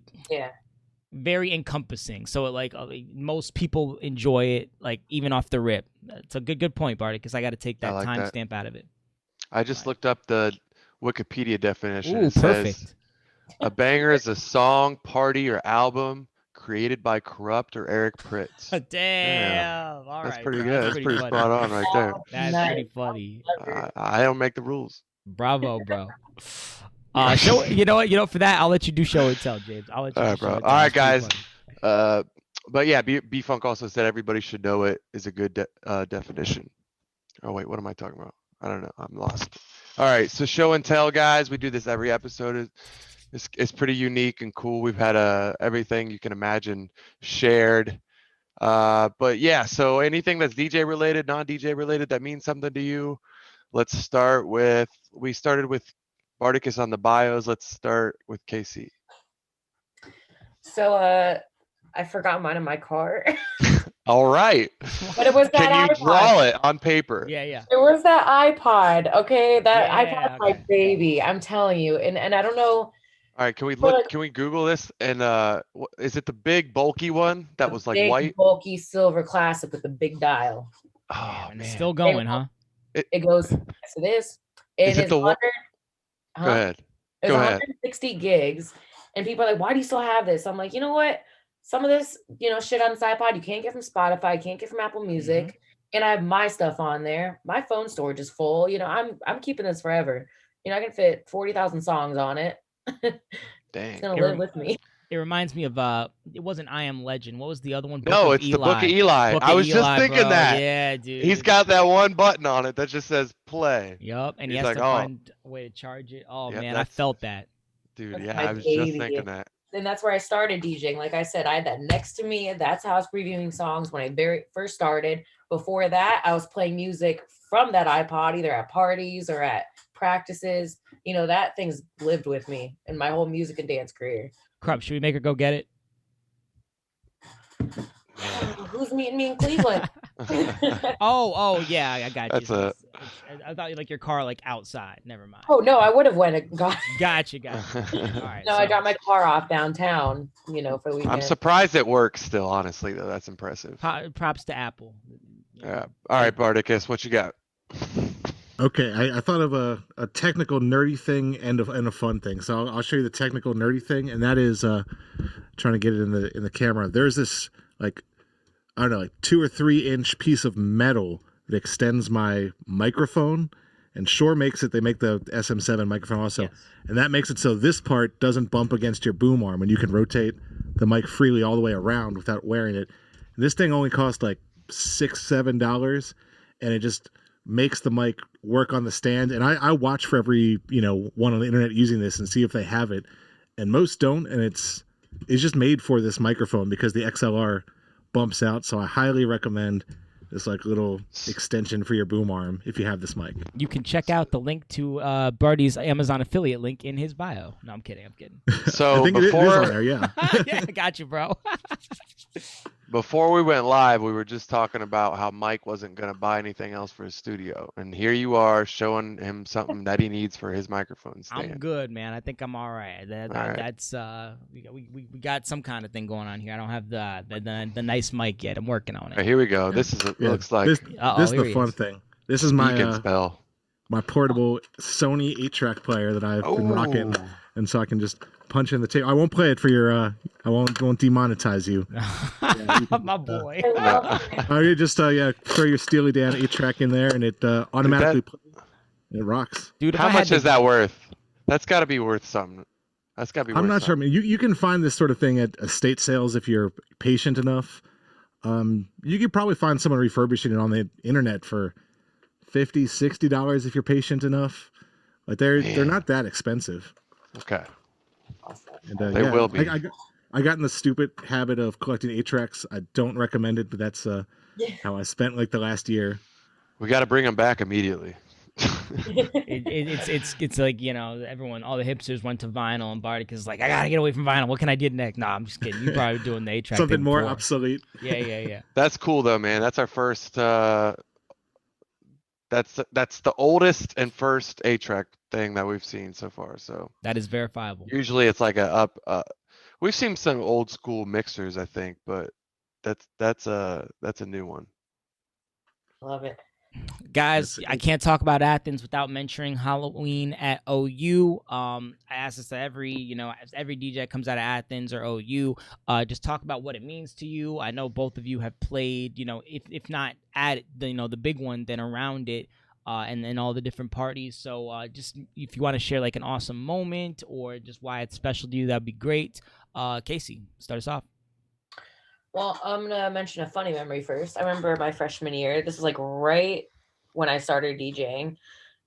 very encompassing. So like most people enjoy it, like even off the rip. It's a good point, Barty, because I got to take that timestamp out of it. I just looked up the Wikipedia definition. Ooh, it perfect. Says a banger is a song, party, or album created by Corrupt or Eric Pritz. Damn. All That's right. pretty good. That's pretty spot on right there. That's pretty funny. I don't make the rules. Bravo, bro. Show, you know what? For that, I'll let you do show and tell, James. I'll let you. All right, bro. All right, guys. But yeah, B-Funk also said everybody should know it is a good definition. Oh wait, what am I talking about? I don't know. I'm lost. All right, so show and tell, guys. We do this every episode. It's pretty unique and cool. We've had everything you can imagine shared. But yeah, so anything that's DJ related, non-DJ related, that means something to you. Let's start with, we started with BARTY KUTZ on the bios. Let's start with KC. So I forgot mine in my car. All right. But it was that Can you iPod. draw it on paper? Yeah. It was that iPod. Okay, that iPod, okay. my baby. I'm telling you, and I don't know. All right, can we But look? Can we Google this? And is it the big bulky one that was like big, white? bulky silver classic with the big dial. Oh Damn, and it's man, still going, huh? It goes. Yes, it is. is It it is the one? 100. Go Huh? ahead. It's Go ahead. 160 gigs, and people are like, "Why do you still have this?" I'm like, you know what? Some of this, shit on the SidePod you can't get from Spotify, you can't get from Apple Music, and I have my stuff on there. My phone storage is full. I'm keeping this forever. I can fit 40,000 songs on it. It's Dang. gonna live with me. It reminds me of it wasn't I Am Legend. What was the other one? No, it's the Book of Eli. Book I of was just Eli, thinking bro. that. Yeah, dude. He's got that one button on it that just says play. Yup, and he He's has like, to oh. find a way to charge it. Oh Yep, man, I felt that. Dude, That's yeah, my I was just baby. thinking that. And that's where I started DJing. Like I said, I had that next to me. That's how I was previewing songs when I very first started. Before that, I was playing music from that iPod, either at parties or at practices. That thing's lived with me in my whole music and dance career. Crump, should we make her go get it? Who's meeting me in Cleveland? Oh, yeah, I got That's you. I thought like your car like outside. Never mind. Oh no, I would have went and got. Gotcha. All right. No, I dropped my car off downtown. For the weekend. I'm surprised it works still, honestly, though. That's impressive. Props to Apple. Yeah. All right, BARTY KUTZ, what you got? Okay, I thought of a technical nerdy thing and a fun thing. So I'll show you the technical nerdy thing, and that is trying to get it in the camera. There's this like 2 or 3 inch piece of metal that extends my microphone, and Shure makes it. They make the SM7 microphone also, Yes. and that makes it so this part doesn't bump against your boom arm, and you can rotate the mic freely all the way around without wearing it. And this thing only cost like $6-7, and it just makes the mic work on the stand. And I watch for every one on the internet using this and see if they have it, and most don't. And it's just made for this microphone because the XLR bumps out. So I highly recommend this like little extension for your boom arm if you have this mic. You can check out the link to Barty's Amazon affiliate link in his bio. No, I'm kidding. So I think before, it is on there, yeah. Yeah, I got you, bro. Before we went live, we were just talking about how Mike wasn't going to buy anything else for his studio. And here you are showing him something that he needs for his microphone stand. I'm good, man. I think I'm all right. That's we got some kind of thing going on here. I don't have the nice mic yet. I'm working on it. All right, here we go. This is looks like this is the fun thing. This is my portable Sony 8-track player that I've been rocking, and so I can just punch in the tape. I won't play it for your. I won't demonetize you. My boy. You just throw your Steely Dan 8-track in there, and it automatically plays. It rocks. Dude, how much is that worth? That's got to be worth something. That's got to be. I'm worth not sure. I something. mean, you can find this sort of thing at estate sales if you're patient enough. You could probably find someone refurbishing it on the internet for $50-$60 if you're patient enough. Like they're not that expensive. Okay. And, They will be. I got in the stupid habit of collecting 8-tracks. I don't recommend it, but that's how I spent like the last year. We got to bring them back immediately. It's like everyone, all the hipsters went to vinyl, and Barty is like, I gotta get away from vinyl. What can I do next? No, I'm just kidding. You probably doing the 8-track Something thing more before. obsolete. Yeah. That's cool though, man. That's our first. That's the oldest and first 8-track thing that we've seen so far. So that is verifiable. usually it's like we've seen some old school mixers, I think, but that's a new one. Love it. Guys, I can't talk about Athens without mentioning Halloween at OU. I ask this to every DJ that comes out of Athens or OU, just talk about what it means to you. I know both of you have played, if not at the big one, then around it, and then all the different parties. So just if you want to share like an awesome moment or just why it's special to you, that'd be great. Casey, start us off. Well, I'm going to mention a funny memory first. I remember my freshman year. This was like right when I started DJing.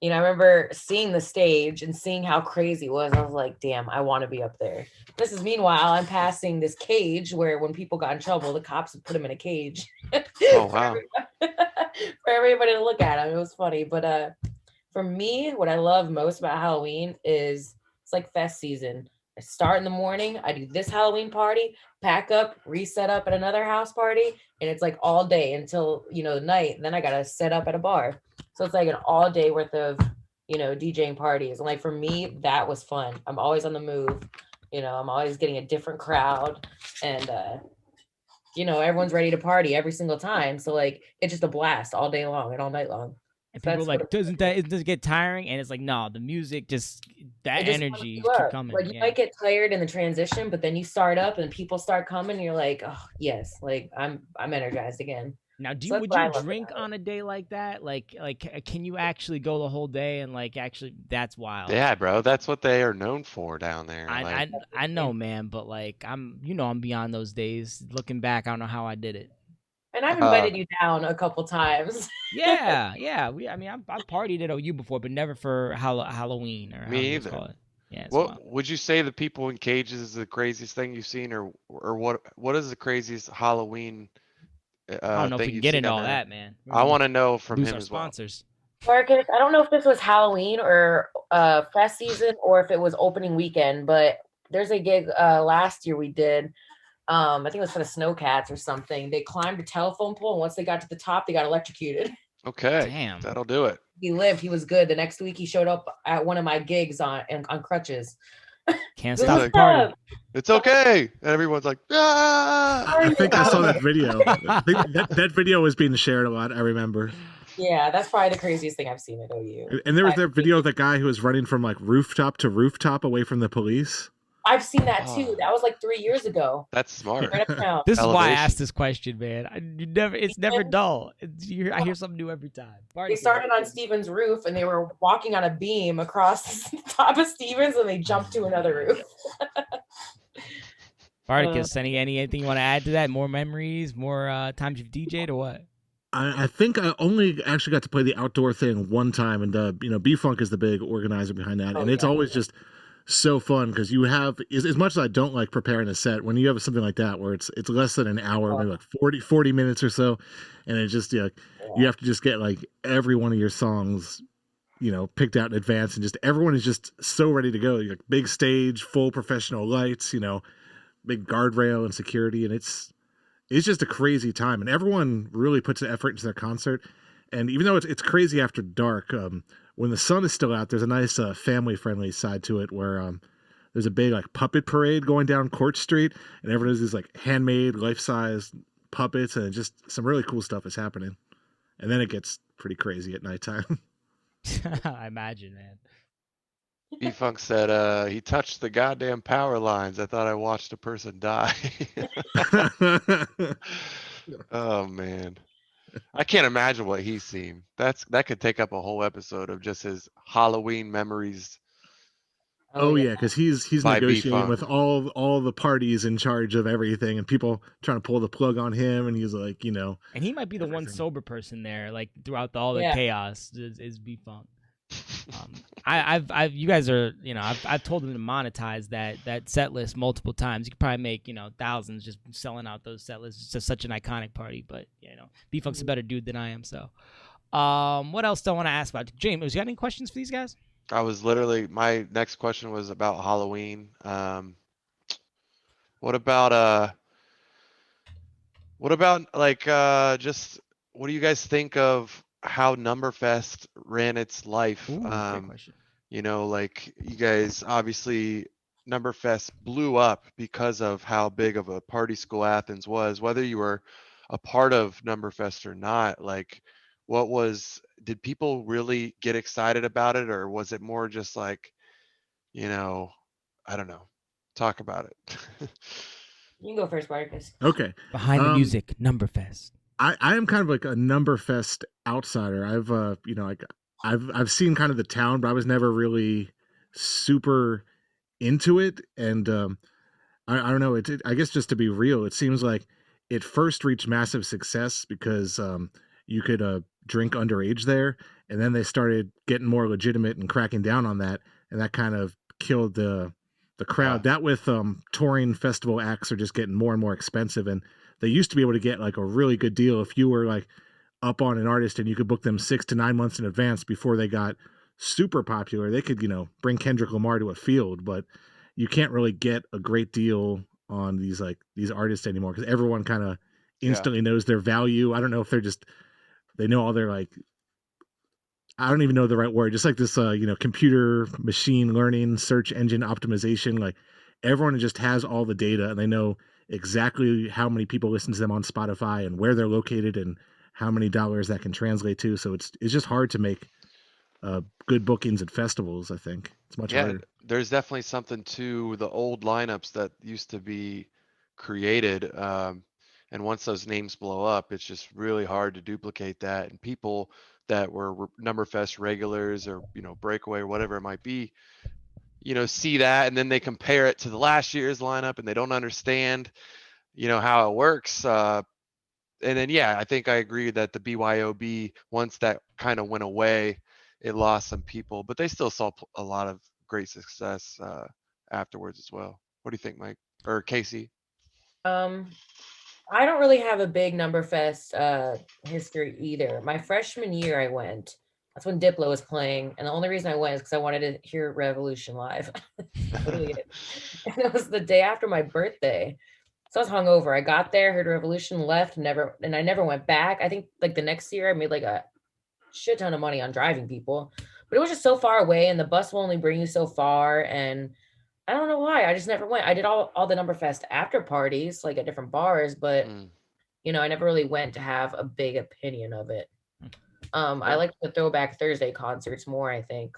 I remember seeing the stage and seeing how crazy it was. I was like, damn, I want to be up there. This is meanwhile, I'm passing this cage where when people got in trouble, the cops would put them in a cage. Oh, wow. for everybody to look at. It was funny. But for me, what I love most about Halloween is it's like fest season. I start in the morning, I do this Halloween party, pack up, reset up at another house party, and it's like all day until, night. And then I got to set up at a bar. So it's like an all day worth of DJing parties. And like for me, that was fun. I'm always on the move. I'm always getting a different crowd, and everyone's ready to party every single time. So like it's just a blast all day long and all night long. And So people are like, doesn't it get tiring? And it's like, no, the music that energy keep coming. Like you might get tired in the transition, but then you start up and people start coming, and you're like, oh yes, like I'm energized again. Now, would you drink on a day like that? Like, can you actually go the whole day and like actually? That's wild. Yeah, bro, that's what they are known for down there. I know, man, but like I'm beyond those days. Looking back, I don't know how I did it. And I've invited you down a couple times. yeah. I've partied at OU before, but never for Halloween or me either. Call it. Yeah. What would you say the people in cages is the craziest thing you've seen, or what is the craziest Halloween? I don't know if we can get into all that, man. I want to know from him as sponsors. Marcus, I don't know if this was Halloween or fest season or if it was opening weekend, but there's a gig last year we did. I think it was for the Snowcats or something. They climbed a telephone pole, and once they got to the top, they got electrocuted. Okay, damn, that'll do it. He lived. He was good. The next week, he showed up at one of my gigs on crutches. Can't stop the party. It's okay. And everyone's like, ah! I think I saw that video. I think that video was being shared a lot. I remember. Yeah, that's probably the craziest thing I've seen at OU. And there was that video of the guy who was running from like rooftop to rooftop away from the police. I've seen that too. That was like 3 years ago. That's smart. This is why I asked this question, man. It's never dull. I hear something new every time. They started on Steven's roof, and they were walking on a beam across the top of Steven's, and they jumped to another roof. Barticus, anything you want to add to that? More memories, more times you've DJ'd, or what? I think I only actually got to play the outdoor thing one time, and B-Funk is the big organizer behind that, and it's always just so fun because you have as much as I don't like preparing a set, when you have something like that where it's less than an hour, maybe like 40 minutes or so, and it's just you have to just get like every one of your songs picked out in advance, and just everyone is just so ready to go. Like big stage, full professional lights, big guardrail and security, and it's just a crazy time, and everyone really puts an effort into their concert. And even though it's crazy after dark, when the sun is still out, there's a nice family-friendly side to it where there's a big like puppet parade going down Court Street, and everyone has these like handmade, life-size puppets, and just some really cool stuff is happening. And then it gets pretty crazy at nighttime. I imagine, man. B-Funk said he touched the goddamn power lines. I thought I watched a person die. Oh, man. I can't imagine what he's seen. That could take up a whole episode of just his Halloween memories. Oh yeah, because he's negotiating with all the parties in charge of everything, and people trying to pull the plug on him, and he's like, And he might be the one sober person there, like throughout all the chaos is B-Funk. You guys are, I've told him to monetize that set list multiple times. You could probably make, thousands just selling out those set lists. It's just such an iconic party, but B-Funk's a better dude than I am. So, what else do I want to ask about? James, you got any questions for these guys? My next question was about Halloween. What about like, just what do you guys think of how Numberfest ran its life? Great question. Like you guys, obviously Numberfest blew up because of how big of a party school Athens was, whether you were a part of Numberfest or not. Like, did people really get excited about it, or was it more just like, I don't know, talk about it? You can go first, Marcus. Okay. Behind the music, Numberfest. I am kind of like a Numberfest outsider. I've seen kind of the town, but I was never really super into it. And I don't know. I guess just to be real, it seems like it first reached massive success because you could drink underage there, and then they started getting more legitimate and cracking down on that, and that kind of killed the crowd. That with touring festival acts are just getting more and more expensive, and they used to be able to get like a really good deal if you were like up on an artist and you could book them 6 to 9 months in advance before they got super popular. They could, bring Kendrick Lamar to a field, but you can't really get a great deal on these artists anymore because everyone kind of instantly knows their value. I don't know if they know all their like I don't even know the right word, just like this, computer machine learning, search engine optimization. Like everyone just has all the data and they know exactly how many people listen to them on Spotify and where they're located and how many dollars that can translate to. So it's just hard to make good bookings at festivals. I think it's much Yeah, harder. there's definitely something to the old lineups that used to be created. And once those names blow up, it's just really hard to duplicate that. And people that were Numberfest regulars or, breakaway or whatever it might be, see that and then they compare it to the last year's lineup and they don't understand, how it works. And then, yeah, I think I agree that the BYOB, once that kind of went away, it lost some people, but they still saw a lot of great success afterwards as well. What do you think, Mike or Casey? Um, I don't really have a big Numberfest history either. My freshman year, I went. That's when Diplo was playing, and the only reason I went is because I wanted to hear Revolution live. Literally, and it was the day after my birthday, so I was hungover. I got there, heard Revolution, left, and I never went back. I think like the next year, I made like a shit ton of money on driving people, but it was just so far away, and the bus will only bring you so far, and I don't know why. I just never went. I did all the Numberfest after parties, like at different bars, but Mm. I never really went to have a big opinion of it. I Yeah. like the Throwback Thursday concerts more, I think.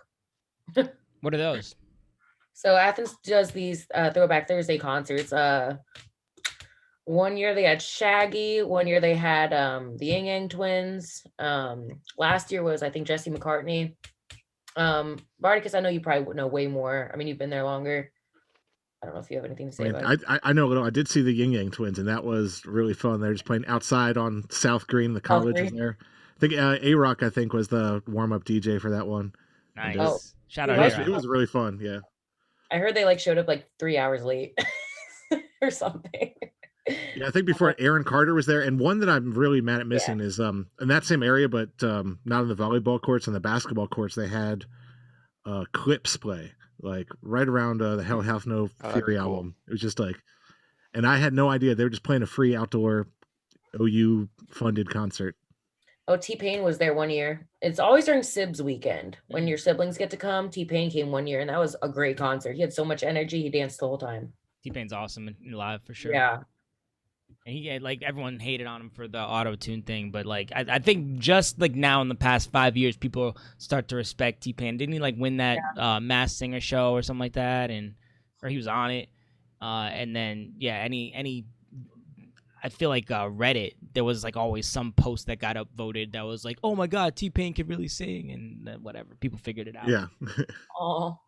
What are those? So Athens does these Throwback Thursday concerts. One year they had Shaggy. One year they had the Ying Yang Twins. Last year was, I think, Jesse McCartney. BARTY KUTZ, I know you probably would know way more. I mean, you've been there longer. I don't know if you have anything to say about it. I know a little. I did see the Yin Yang Twins, and that was really fun. They're just playing outside on South Green. The college is there. I think A-Rock, I think, was the warm-up DJ for that one. Nice. Oh, Shout you out like A-Rock. It was really fun. Yeah. I heard they like showed up like 3 hours late or something. Yeah, I think before Aaron Carter was there, and one that I'm really mad at missing is in that same area, but not in the volleyball courts and the basketball courts. They had Clips play like right around the Hell Hath No Fury Cool. album. It was just like, and I had no idea they were just playing a free outdoor OU funded concert. Oh, T-Pain was there one year. It's always during Sibs weekend when your siblings get to come. T-Pain came one year, and that was a great concert. He had so much energy. He danced the whole time. T-Pain's awesome in live for sure. Yeah. And he like everyone hated on him for the auto-tune thing, but like I think just like now in the past 5 years, people start to respect T-Pain. Didn't he like win that Masked Singer show or something like that, or he was on it? And then any I feel like Reddit, there was like always some post that got upvoted that was like, oh my god, T-Pain could really sing, and whatever, people figured it out. Yeah. Oh.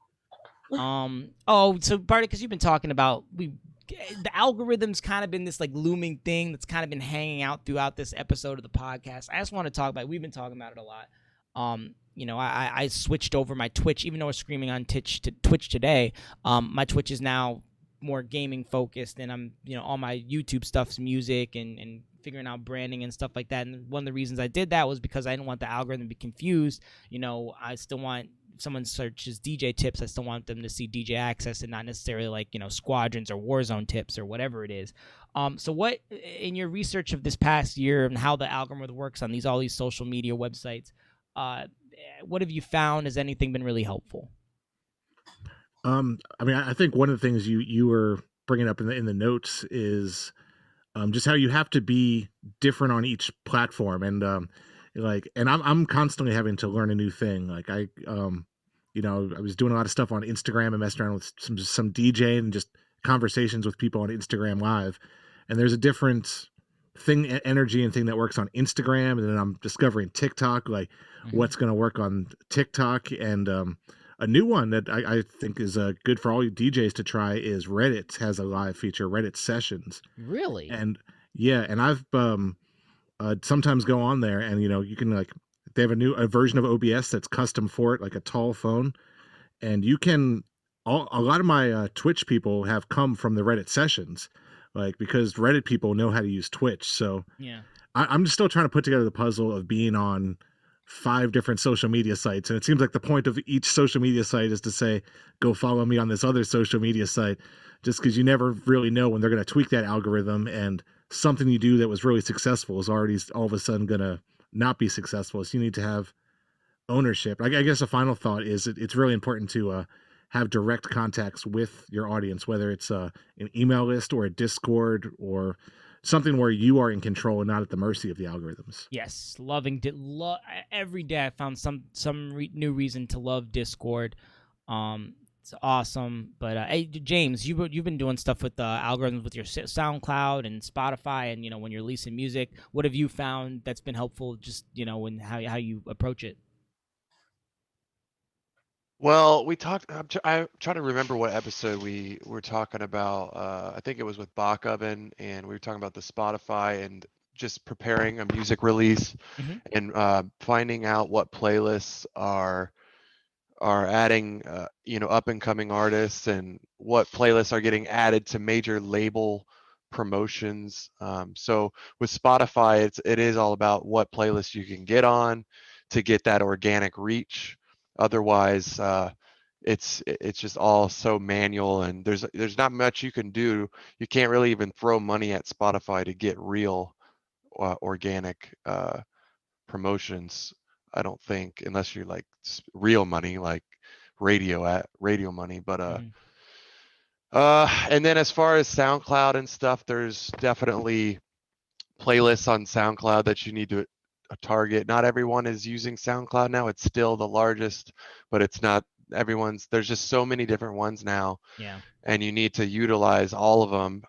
So Barty, because you've been talking about the algorithm's kind of been this like looming thing that's kind of been hanging out throughout this episode of the podcast. I just want to talk about it. We've been talking about it a lot. I switched over my Twitch, even though we're streaming on Twitch today. My Twitch is now more gaming focused, and I'm all my YouTube stuff's music and figuring out branding and stuff like that. And one of the reasons I did that was because I didn't want the algorithm to be confused. I still want, if someone searches DJ tips, I still want them to see DJAXCESS and not necessarily like Squadrons or Warzone tips or whatever it is. So what, in your research of this past year and how the algorithm works on all these social media websites, what have you found? Has anything been really helpful? I think one of the things you were bringing up in the notes is just how you have to be different on each platform, and I'm constantly having to learn a new thing. Like I was doing a lot of stuff on Instagram and messing around with some DJ and just conversations with people on Instagram Live, and there's a different energy and thing that works on Instagram, and then I'm discovering TikTok, like what's going to work on TikTok, and a new one that I think is good for all you DJs to try is Reddit has a live feature, Reddit Sessions. Really? And yeah, and I've sometimes go on there, and you can they have a version of OBS that's custom for it, like a tall phone, and you can a lot of my Twitch people have come from the Reddit Sessions, like because Reddit people know how to use Twitch. So yeah, I'm just still trying to put together the puzzle of being on 5 different social media sites, and it seems like the point of each social media site is to say, go follow me on this other social media site, just because you never really know when they're going to tweak that algorithm, and something you do that was really successful is already all of a sudden going to not be successful. So you need to have ownership. I guess a final thought is it's really important to have direct contacts with your audience, whether it's an email list or a Discord or something where you are in control and not at the mercy of the algorithms. Yes, every day I found some new reason to love Discord. It's awesome. But hey, James, you've been doing stuff with algorithms with your SoundCloud and Spotify, and when you're releasing music. What have you found that's been helpful? Just in how you approach it. Well, we talked. I'm trying to remember what episode we were talking about. I think it was with Bach Oven, and we were talking about the Spotify and just preparing a music release and finding out what playlists are adding, up and coming artists, and what playlists are getting added to major label promotions. So with Spotify, it is all about what playlists you can get on to get that organic reach. Otherwise, it's just all so manual, and there's not much you can do. You can't really even throw money at Spotify to get real organic promotions, I don't think, unless you're like real money, like radio money. But and then as far as SoundCloud and stuff, there's definitely playlists on SoundCloud that you need to target. Not everyone is using SoundCloud now. It's still the largest, but it's not everyone's. There's just so many different ones now. Yeah. And you need to utilize all of them.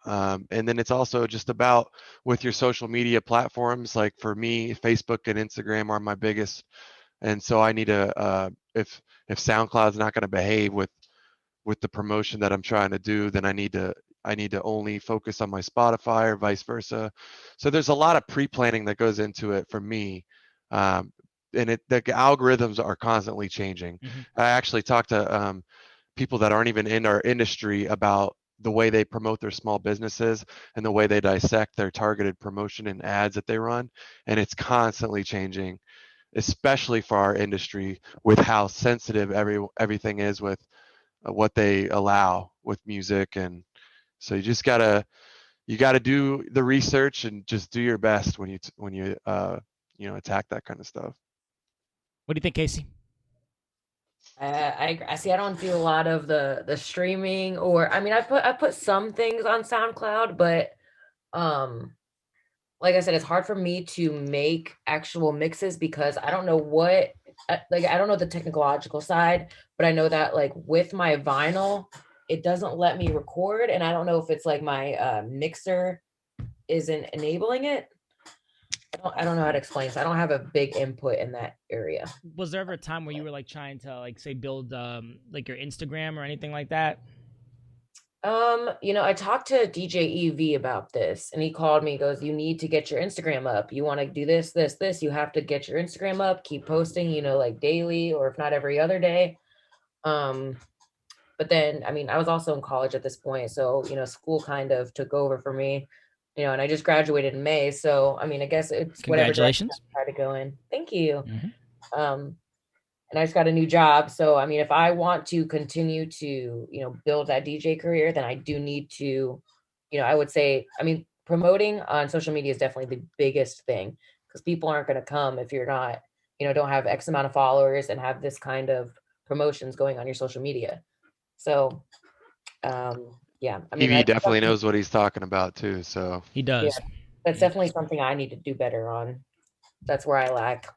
And then it's also just about with your social media platforms. Like for me, Facebook and Instagram are my biggest. And so I need to, if SoundCloud's not going to behave with the promotion that I'm trying to do, then I need to only focus on my Spotify or vice versa. So there's a lot of pre-planning that goes into it for me. And the algorithms are constantly changing. I actually talked to people that aren't even in our industry about the way they promote their small businesses and the way they dissect their targeted promotion and ads that they run. And it's constantly changing, especially for our industry, with how sensitive everything is with what they allow with music. And so you just gotta do the research and just do your best when you attack that kind of stuff. What do you think, Casey? I see. I don't do a lot of the streaming, or I mean, I put some things on SoundCloud, but like I said, it's hard for me to make actual mixes because I don't know I don't know the technological side, but I know that like with my vinyl, it doesn't let me record, and I don't know if it's like my mixer isn't enabling it. I don't know how to explain. So I don't have a big input in that area. Was there ever a time where you were like trying to like say build like your Instagram or anything like that? I talked to DJ EV about this, and he called me, he goes, you need to get your Instagram up. You want to do this, you have to get your Instagram up, keep posting, like daily, or if not every other day. But then, I mean, I was also in college at this point. So, school kind of took over for me, and I just graduated in May. So, I mean, I guess it's congratulations. Whatever direction I try to go in. Thank you. And I just got a new job. So, I mean, if I want to continue to, build that DJ career, then I do need to, I would say, I mean, promoting on social media is definitely the biggest thing, because people aren't going to come if you're not, don't have X amount of followers and have this kind of promotions going on your social media. So, yeah, I mean, he definitely knows what he's talking about too. So he does. Yeah, that's definitely something I need to do better on. That's where I lack.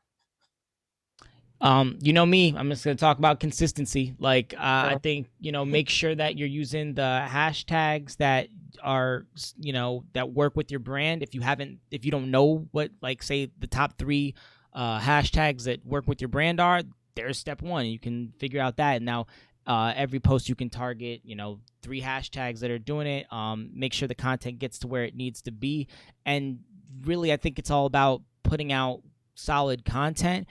Me, I'm just going to talk about consistency. Like, I think, make sure that you're using the hashtags that are, that work with your brand. If you don't know what, like, say the top 3 hashtags that work with your brand are, there's step 1. You can figure out that. And now, every post you can target, 3 hashtags that are doing it. Make sure the content gets to where it needs to be. And really, I think it's all about putting out solid content,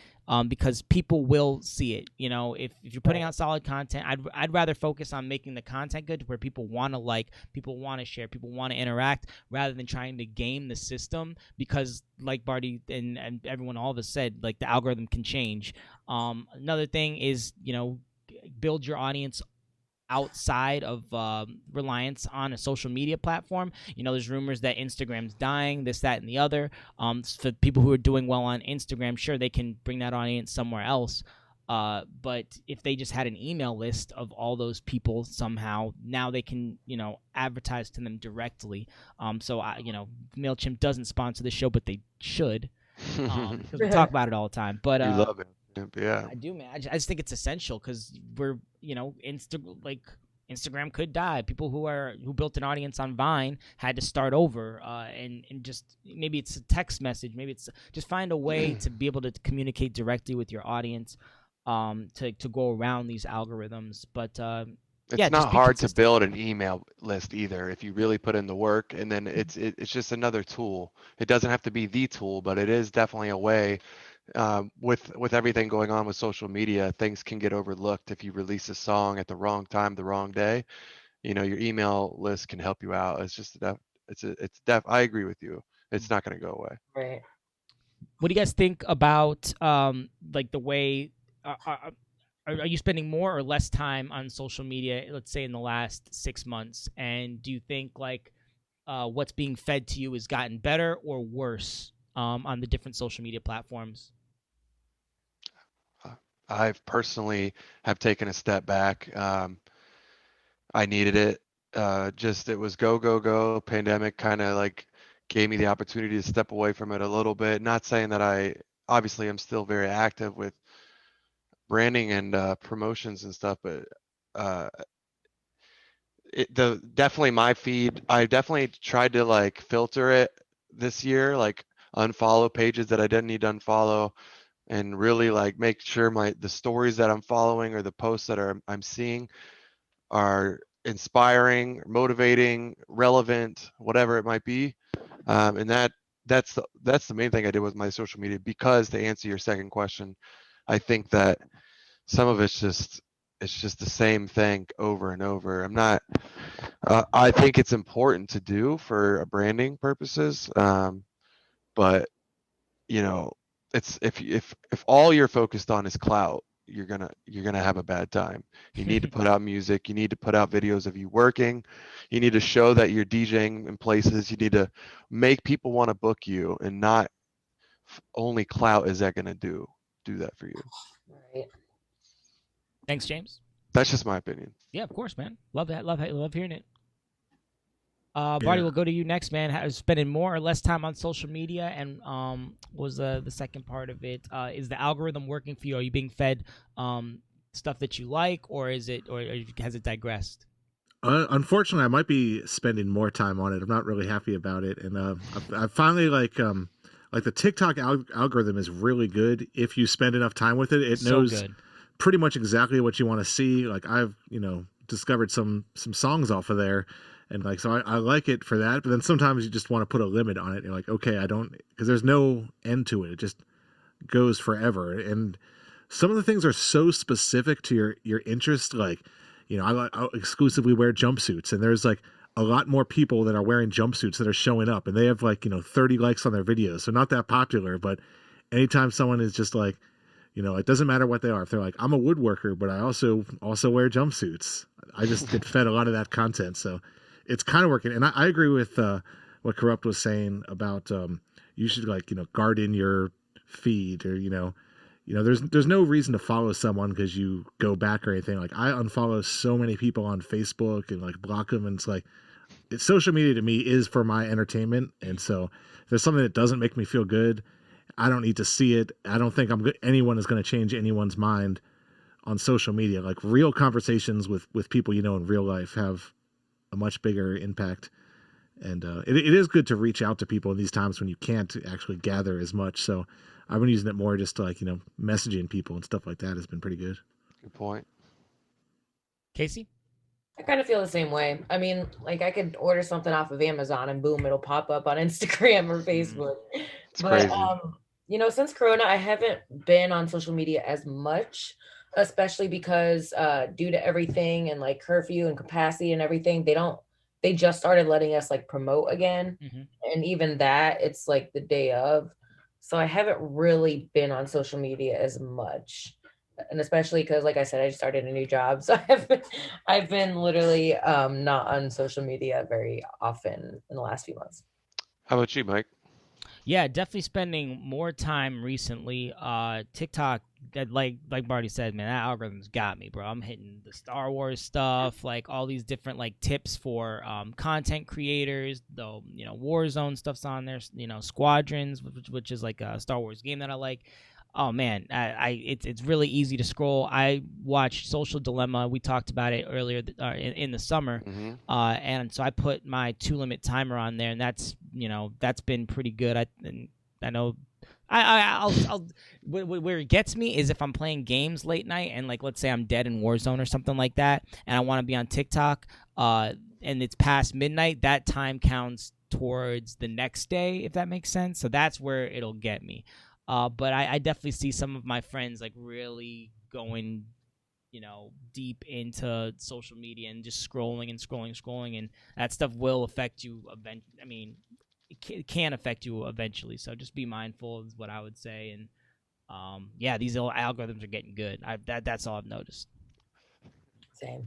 because people will see it. If you're putting out solid content, I'd rather focus on making the content good, where people want to like, people want to share, people want to interact, rather than trying to game the system, because like Barty and everyone, all of us said, like, the algorithm can change. Another thing is, build your audience outside of reliance on a social media platform. There's rumors that Instagram's dying, this, that, and the other. For people who are doing well on Instagram, sure, they can bring that audience somewhere else. But if they just had an email list of all those people somehow, now they can, advertise to them directly. So MailChimp doesn't sponsor the show, but they should, because we talk about it all the time. But you love it. Yeah, I do, man. I just think it's essential because we're, Instagram could die. People who built an audience on Vine had to start over, and just maybe it's a text message, maybe it's just find a way to be able to communicate directly with your audience, to go around these algorithms. But it's not hard to build an email list either if you really put in the work, and then it's just another tool. It doesn't have to be the tool, but it is definitely a way. With everything going on with social media, things can get overlooked if you release a song at the wrong time, the wrong day. Your email list can help you out. It's just I agree with you. It's not going to go away. Right. What do you guys think about the way are you spending more or less time on social media, let's say in the last 6 months? And do you think what's being fed to you has gotten better or worse on the different social media platforms? I've personally have taken a step back. I needed it. It was go. Pandemic kind of gave me the opportunity to step away from it a little bit. Not saying that obviously I'm still very active with branding and promotions and stuff, but definitely my feed, I definitely tried to filter it this year, unfollow pages that I didn't need to unfollow, and really make sure the stories that I'm following or the posts that I'm seeing are inspiring, motivating, relevant, whatever it might be. And that's the main thing I did with my social media, because to answer your second question, I think that some of it's just the same thing over and over. I think it's important to do for branding purposes. But it's if all you're focused on is clout, you're gonna have a bad time. You need to put out music. You need to put out videos of you working. You need to show that you're DJing in places. You need to make people want to book you, and not only clout is that gonna do that for you. Right. Thanks, James. That's just my opinion. Yeah, of course, man. Love that. Love hearing it. Barty, we'll go to you next, man. Spending more or less time on social media, and was the second part of it? Is the algorithm working for you? Are you being fed stuff that you like, or has it digressed? Unfortunately, I might be spending more time on it. I'm not really happy about it, and I finally the TikTok algorithm is really good if you spend enough time with it. It knows pretty much exactly what you want to see. I've discovered some songs off of there. And so I like it for that, but then sometimes you just want to put a limit on it. You're like, okay, I don't, because there's no end to it. It just goes forever. And some of the things are so specific to your interest. I exclusively wear jumpsuits, and there's a lot more people that are wearing jumpsuits that are showing up, and they have 30 likes on their videos. So not that popular, but anytime someone is just it doesn't matter what they are. If they're I'm a woodworker, but I also wear jumpsuits, I just get fed a lot of that content. So it's kind of working. And I agree with what Corrupt was saying about you should garden your feed, or there's no reason to follow someone because you go back or anything. I unfollow so many people on Facebook and block them, and it's social media to me is for my entertainment. And so if there's something that doesn't make me feel good, I don't need to see it. I don't think anyone is going to change anyone's mind on social media. Real conversations with people in real life have a much bigger impact, and it is good to reach out to people in these times when you can't actually gather as much. So I've been using it more just to messaging people and stuff like that has been pretty good. Good point. Casey? I kind of feel the same way. I mean, I could order something off of Amazon and boom, it'll pop up on Instagram or Facebook. It's crazy. Since Corona, I haven't been on social media as much, especially because due to everything and curfew and capacity and everything, they just started letting us promote again. Mm-hmm. And even that, it's the day of. So I haven't really been on social media as much. And especially because, like I said, I just started a new job. So I've been literally not on social media very often in the last few months. How about you, Mike? Yeah, definitely spending more time recently. TikTok, that like Barty said, man, that algorithm's got me, bro. I'm hitting the Star Wars stuff, like all these different like tips for content creators. Though Warzone stuff's on there. Squadrons, which is like a Star Wars game that I like. Oh man, it's really easy to scroll. I watched Social Dilemma. We talked about it earlier in the summer, and so I put my 2-limit timer on there, and that's been pretty good. I know. I'll where it gets me is if I'm playing games late night and like let's say I'm dead in Warzone or something like that, and I want to be on TikTok, and it's past midnight. That time counts towards the next day, if that makes sense. So that's where it'll get me. But I definitely see some of my friends like really going, deep into social media and just scrolling and scrolling, and that stuff will affect you eventually. I mean, it can affect you eventually. So just be mindful is what I would say. And yeah, these little algorithms are getting good. That's all I've noticed. Same.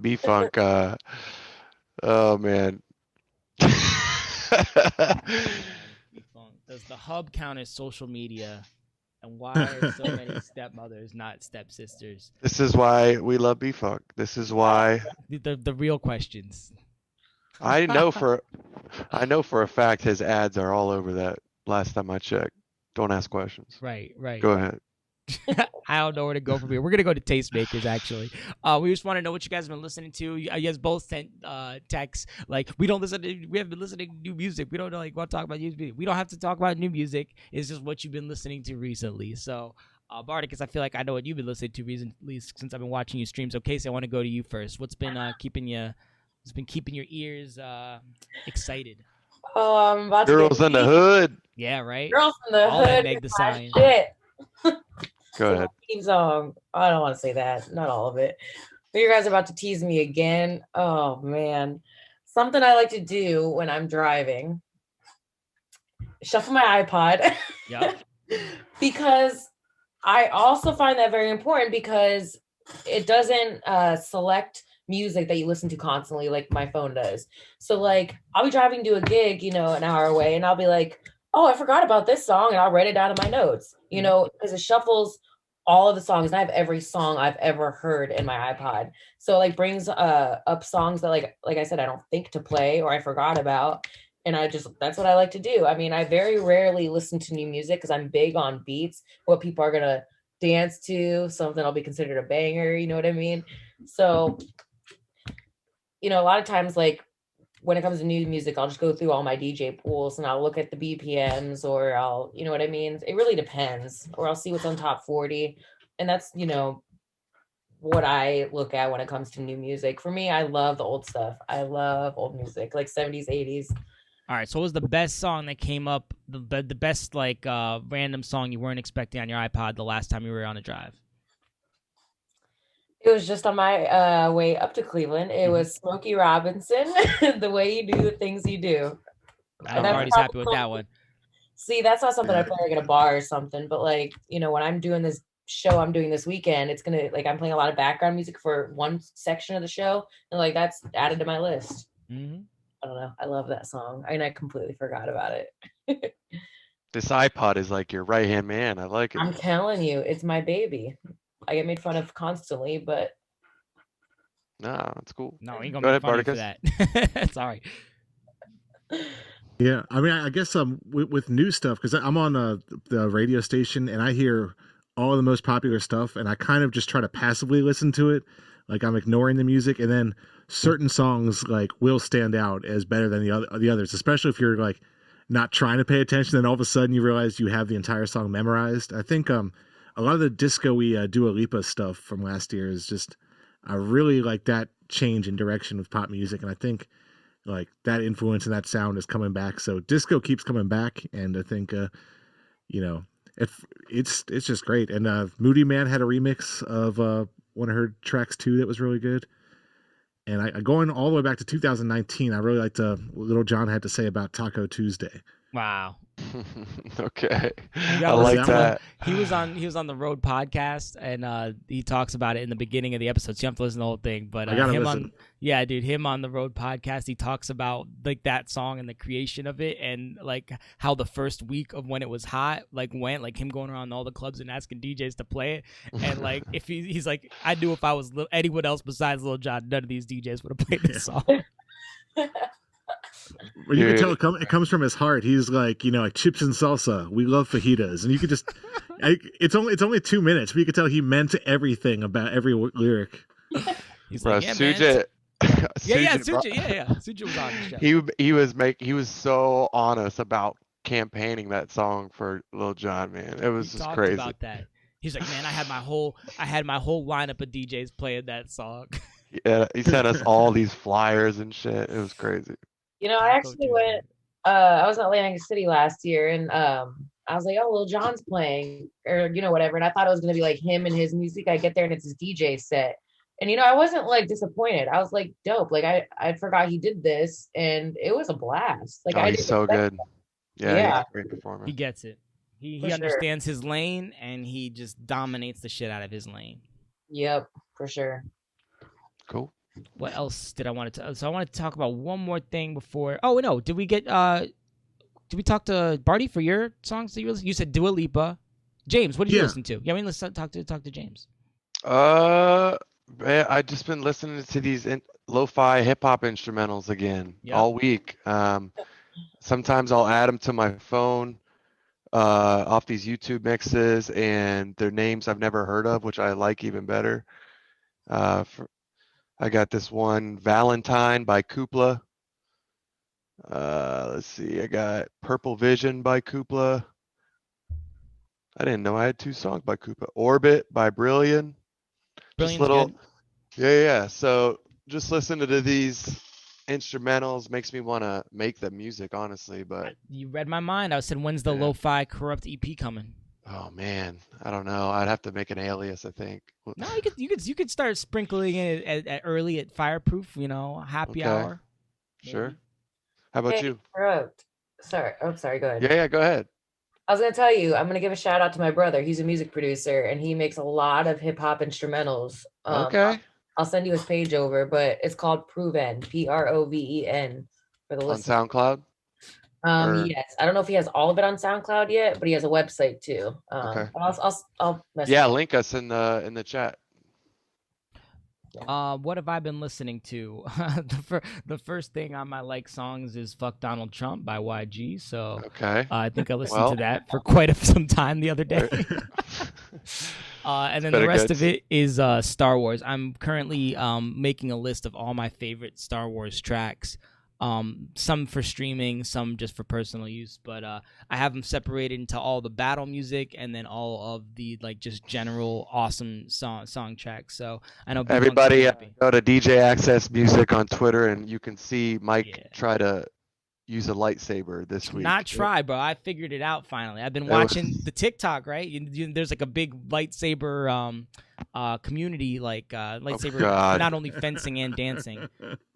B-Funk, oh man. Does the hub count as social media? And why are so many stepmothers not stepsisters? This is why we love B-Funk. This is why the real questions. I know for a fact his ads are all over that. Last time I checked. Don't ask questions. Right. Go ahead. I don't know where to go from here. We're gonna go to Tastemakers. Actually, we just want to know what you guys have been listening to. You guys both sent texts like we haven't been listening to new music. We don't know want to talk about new music. We don't have to talk about new music. It's just what you've been listening to recently. So, Barty, because I feel like I know what you've been listening to recently since I've been watching you stream. So, Casey, I want to go to you first. What's been keeping your ears excited? Oh, I'm about Girls to in the Hood. Yeah, right. Girls in the All that Hood. Meg the Stallion. Shit. Go ahead. Theme song. I don't want to say that. Not all of it. But you guys are about to tease me again. Oh man. Something I like to do when I'm driving. Shuffle my iPod. Yeah. Because I also find that very important because it doesn't select music that you listen to constantly like my phone does. So like I'll be driving to a gig, an hour away, and I'll be like, oh, I forgot about this song, and I'll write it down in my notes, because it shuffles all of the songs, and I have every song I've ever heard in my iPod. So like brings up songs that like I said, I don't think to play or I forgot about. And that's what I like to do. I mean, I very rarely listen to new music because I'm big on beats, what people are gonna dance to, something that'll be considered a banger, you know what I mean? So, a lot of times, like when it comes to new music, I'll just go through all my DJ pools and I'll look at the BPMs, or I'll, you know what I mean? It really depends. Or I'll see what's on top 40. And that's, what I look at when it comes to new music. For me, I love the old stuff. I love old music, like 70s, 80s. All right. So what was the best song that came up, the best like random song you weren't expecting on your iPod the last time you were on a drive? It was just on my way up to Cleveland. It was Smokey Robinson, The Way You Do the Things You Do. I'm already happy with that one. See, that's not something I play like at a bar or something, but like, when I'm doing this show I'm doing this weekend, it's gonna I'm playing a lot of background music for one section of the show, and like that's added to my list. I don't know. I love that song. I completely forgot about it. This iPod is like your right-hand man. I like it. I'm telling you, it's my baby. I get made fun of constantly, but no, it's cool. No, ain't gonna be funny for that. Sorry. Yeah, I mean, I guess with new stuff, because I'm on the radio station and I hear all the most popular stuff, and I kind of just try to passively listen to it, like I'm ignoring the music, and then certain songs like will stand out as better than the others, especially if you're like not trying to pay attention. Then all of a sudden you realize you have the entire song memorized. I think a lot of the disco-y Dua Lipa stuff from last year is just, I really like that change in direction with pop music, and I think like that influence and that sound is coming back. So disco keeps coming back, and I think it's just great. And Moody Man had a remix of one of her tracks too that was really good. And going all the way back to 2019, I really liked Little John Had to Say about Taco Tuesday. Wow. Okay, You I gotta like listen to that. He was on the Road podcast, and he talks about it in the beginning of the episode. So you have to listen to the whole thing. But I gotta him listen. on yeah, dude, him on the Road podcast, he talks about like that song and the creation of it, and like how the first week of when it was hot, like went, like him going around all the clubs and asking DJs to play it, and like if he's like, I knew if I was anyone else besides Lil Jon, none of these DJs would have played this song. Well, you can tell it comes from his heart. He's like, like chips and salsa. We love fajitas, and you could just, it's only 2 minutes, but you could tell he meant everything about every lyric. He's Bro, like, yeah, Suja, man. Suja, Yeah. Suja was on the show. he was so honest about campaigning that song for Lil Jon, man. It was He just talked crazy. about that. He's like, man, I had my whole lineup of DJs playing that song. Yeah, he sent us all these flyers and shit. It was crazy. I actually went. I was in Atlantic City last year, and I was like, "Oh, Lil Jon's playing," or whatever. And I thought it was gonna be like him and his music. I get there and it's his DJ set, and I wasn't like disappointed. I was like, "Dope!" Like I forgot he did this, and it was a blast. Like He's so good. Yeah, he's a great performer. He gets it. He For sure. understands his lane, and he just dominates the shit out of his lane. Yep, for sure. Cool. What else did I want to? So I wanted to talk about one more thing before. Oh no, did we talk to Barty for your songs that you listened? You said Dua Lipa. James, what did you listen to? Yeah, I mean, let's talk to James. I just been listening to these lo-fi hip hop instrumentals again all week. Sometimes I'll add them to my phone off these YouTube mixes, and their names I've never heard of, which I like even better. I got this one, Valentine by Kupla. Let's see, I got Purple Vision by Kupla. I didn't know I had 2 songs by Kupla. Orbit by Brilliant. Just little, good. Yeah. So just listening to these instrumentals makes me want to make the music, honestly. But you read my mind. I said, when's the Lo-Fi Corrupt EP coming? Oh man, I don't know. I'd have to make an alias, I think. No, you could start sprinkling it at early at Fireproof. Happy hour. Sure. Maybe. How about you? Sorry. Go ahead. Yeah. Go ahead. I was gonna tell you, I'm gonna give a shout out to my brother. He's a music producer, and he makes a lot of hip hop instrumentals. Okay. I'll send you his page over, but it's called Proven, Proven, for the listeners. On SoundCloud. Yes, I don't know if he has all of it on SoundCloud yet, but he has a website too. Okay. I'll link us in the chat. What have I been listening to? The first thing on my like songs is "Fuck Donald Trump" by YG. So I think I listened to that for quite some time the other day. And then the rest of it is Star Wars. I'm currently making a list of all my favorite Star Wars tracks. Some for streaming, some just for personal use, but I have them separated into all the battle music and then all of the like just general awesome song tracks. So I know everybody go to DJAXCSSMUSIC on Twitter and you can see Mike try to use a lightsaber this week. Not try, bro. I figured it out finally. I've been watching the TikTok, right? There's like a big lightsaber community, like lightsaber, not only fencing and dancing.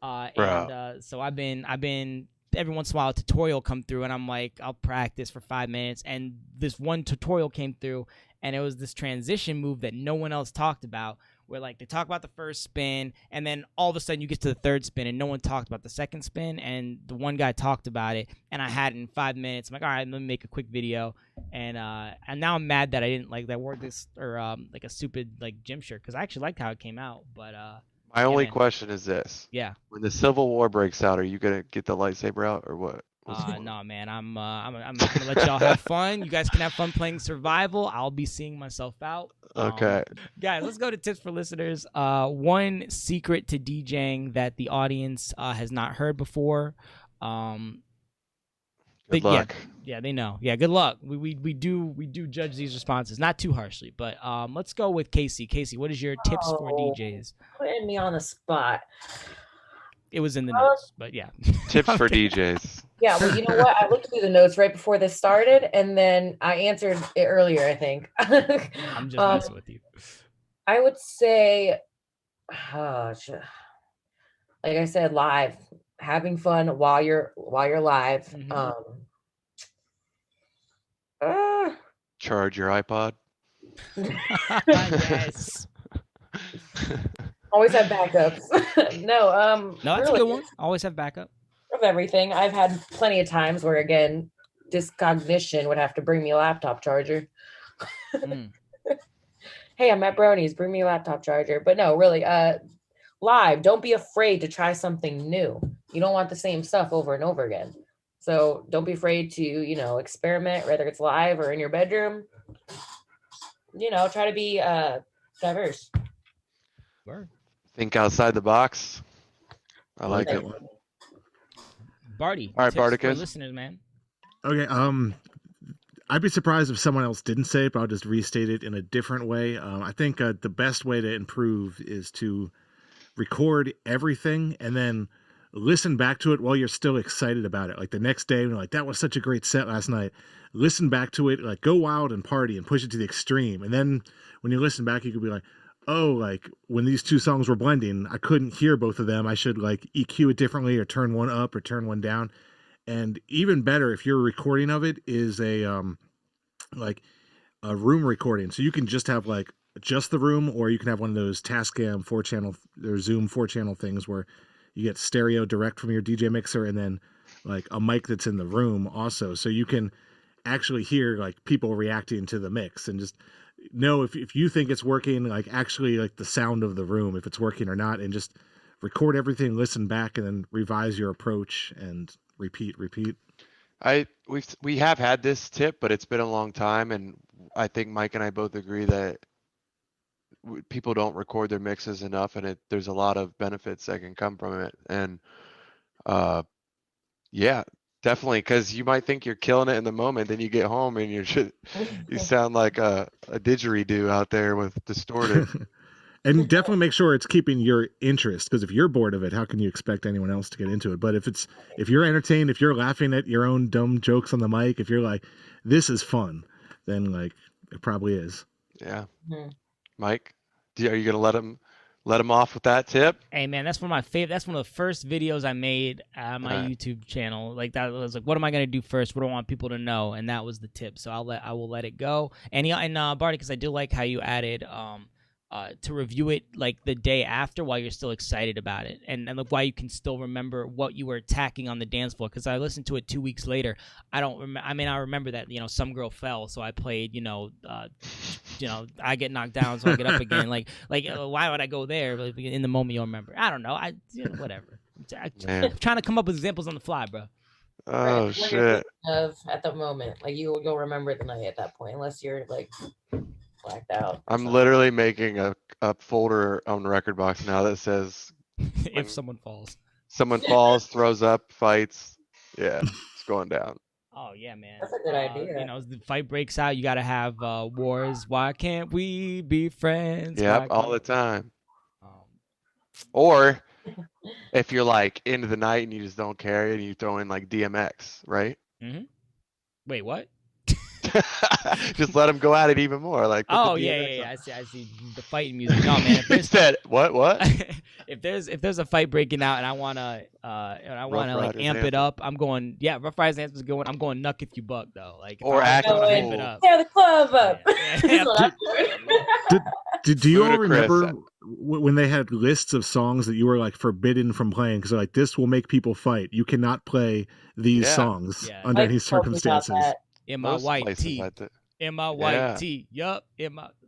So I've been every once in a while a tutorial come through, and I'm like, I'll practice for 5 minutes. And this one tutorial came through, and it was this transition move that no one else talked about, where like they talk about the first spin, and then all of a sudden you get to the third spin, and no one talked about the second spin, and the one guy talked about it, and I had it in 5 minutes. I'm like, all right, let me make a quick video, and now I'm mad that I didn't like that I wore this or like a stupid like gym shirt because I actually liked how it came out, but my only question is this: when the Civil War breaks out, are you gonna get the lightsaber out or what? No, man. I'm gonna let y'all have fun. You guys can have fun playing survival. I'll be seeing myself out. Okay. Guys, let's go to tips for listeners. One secret to DJing that the audience has not heard before. Good luck. Yeah, they know. Yeah, good luck. We do judge these responses, not too harshly, but let's go with Casey. Casey, what is your tips for DJs? Putting me on the spot. It was in the notes, but yeah. Tips for DJs. Yeah, well, you know what? I looked through the notes right before this started, and then I answered it earlier, I think. I'm just messing with you. I would say, like I said, live, having fun while you're live. Mm-hmm. Charge your iPod. Yes. Always have backups. No, No, that's really, a good one. Always have backup. of everything. I've had plenty of times where, again, discognition would have to bring me a laptop charger. Hey, I'm at Bronies. Bring me a laptop charger. But no, really, live. Don't be afraid to try something new. You don't want the same stuff over and over again. So don't be afraid to, experiment, whether it's live or in your bedroom. Try to be diverse. Word. Think outside the box. I like it. Barty. All right, Barty Barty KUTZ. KUTZ. Listeners, man. Okay. I'd be surprised if someone else didn't say it, but I'll just restate it in a different way. I think the best way to improve is to record everything and then listen back to it while you're still excited about it. Like the next day, when you're like, that was such a great set last night. Listen back to it, like go wild and party and push it to the extreme. And then when you listen back, you could be like, oh, like when these two songs were blending, I couldn't hear both of them. I should like EQ it differently or turn one up or turn one down. And even better, if your recording of it is a room recording, so you can just have like just the room, or you can have one of those Tascam 4-channel or Zoom 4-channel things where you get stereo direct from your DJ mixer, and then like a mic that's in the room also, so you can actually hear like people reacting to the mix and just know if you think it's working, like actually like the sound of the room, if it's working or not, and just record everything, listen back, and then revise your approach and repeat. We have had this tip, but it's been a long time, and I think Mike and I both agree that people don't record their mixes enough, and there's a lot of benefits that can come from it. And yeah, definitely, because you might think you're killing it in the moment, then you get home and you sound like a didgeridoo out there with distorted. And definitely make sure it's keeping your interest, because if you're bored of it, how can you expect anyone else to get into it? But if you're entertained, if you're laughing at your own dumb jokes on the mic, if you're like, this is fun, then like it probably is. Yeah. Mm-hmm. Mike, are you gonna let him off with that tip? Hey man, that's one of my favorite. That's one of the first videos I made on my YouTube channel. Like that was like, what am I gonna do first? What do I want people to know? And that was the tip. So I will let it go. And Barty, because I do like how you added to review it like the day after while you're still excited about it, and like why you can still remember what you were attacking on the dance floor. Because I listened to it 2 weeks later. I don't remember. I mean, I remember that some girl fell, so I played I get knocked down, so I get up again. Like why would I go there in the moment you'll remember? I don't know. Whatever. I'm trying to come up with examples on the fly, bro. Oh right. shit! At the moment, like you'll remember the night at that point, unless you're like blacked out. I'm literally making a folder on Recordbox now that says if someone falls, throws up, fights. Yeah, it's going down. Oh yeah, man. That's a good idea. The fight breaks out. You gotta have wars. Why can't we be friends? Yep, all the time. Or if you're like into the night and you just don't care and you throw in like DMX, right? Mm-hmm. Wait, what? Just let them go at it even more. Like, yeah. I see the fighting music. No, man. If there's what? if there's a fight breaking out and I wanna like amp it up, I'm going. Yeah, Rough Riders Anthem is going. I'm going Nuck If You Buck though. Like or act amp it up. Tear the club up. Do you all remember when they had lists of songs that you were like forbidden from playing because like this will make people fight? You cannot play these songs under any circumstances. In my white tee. In my white tee. Yup.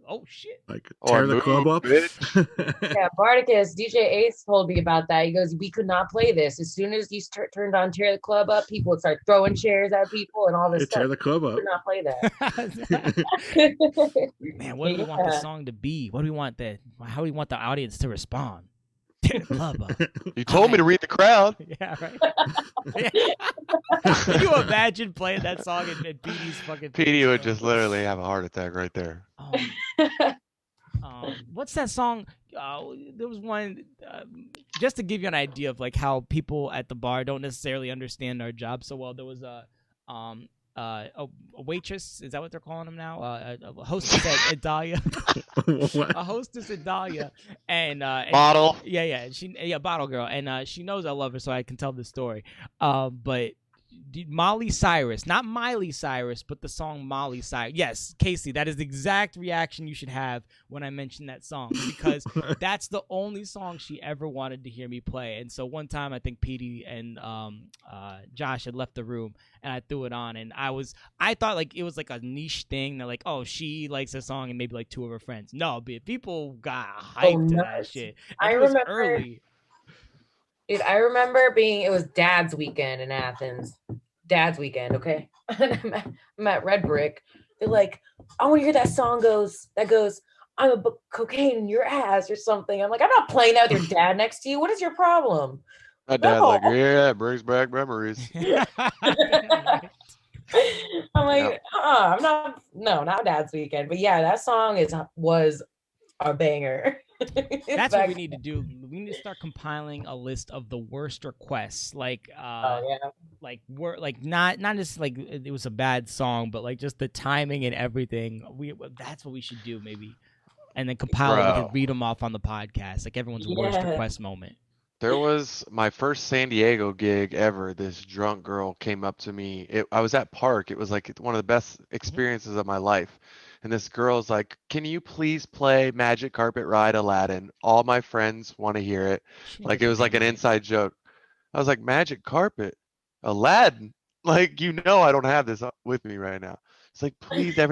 Oh shit. Like tear the club up. Yeah, Barticus, DJ Ace told me about that. He goes, we could not play this. As soon as you turned on Tear the Club Up, people would start throwing chairs at people and all this stuff. Tear the club up. We could not play that. Man, what do we want the song to be? What do we want how do we want the audience to respond? Tear the club up. You told me to read the crowd. Yeah, right. Can you imagine playing that song and PD's fucking... PD would just literally have a heart attack right there. What's that song? There was one, just to give you an idea of like how people at the bar don't necessarily understand our job so well. There was a waitress, is that what they're calling them now? A hostess at Dahlia. A hostess at Dahlia. And Bottle. Yeah, bottle girl. And she knows I love her, so I can tell this story. But Molly Cyrus, not Miley Cyrus, but the song Molly Cyrus. Yes, Casey, that is the exact reaction you should have when I mention that song, because that's the only song she ever wanted to hear me play. And so one time, I think Petey and Josh had left the room, and I threw it on, and I thought like it was like a niche thing that like, oh, she likes a song and maybe like two of her friends. No, but people got hyped to that shit. And I it was remember early. Dude, I remember it was Dad's weekend in Athens. Dad's weekend, okay? I'm at Red Brick. They're like, I want to hear that song that goes, I'm a cocaine in your ass or something. I'm like, I'm not playing that with your dad next to you. What is your problem? My dad's like, yeah, it brings back memories. I'm like, I'm not, no, not Dad's weekend. But yeah, that song was a banger. That's what we need to do. We need to start compiling a list of the worst requests, like like not just like it was a bad song, but like just the timing and everything. That's what we should do maybe, and then compile it. We could read them off on the podcast, like everyone's worst request moment. There was my first San Diego gig ever. This drunk girl came up to me. I was at Park. It was like one of the best experiences of my life. And this girl's like, can you please play Magic Carpet Ride Aladdin? All my friends want to hear it. Like, it was like an inside joke. I was like, Magic Carpet? Aladdin? Like, I don't have this with me right now. It's like, please, it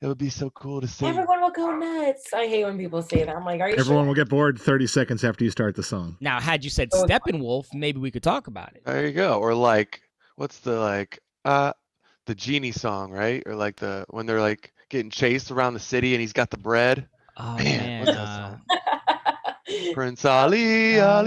would be so cool to sing. Everyone will go nuts. I hate when people say that. I'm like, are you Everyone sure? will get bored 30 seconds after you start the song. Now, had you said Steppenwolf, maybe we could talk about it. There you go. Or like, what's the Genie song, right? Or like when they're like getting chased around the city and he's got the bread. Oh man, what's that song? Prince Ali. Oh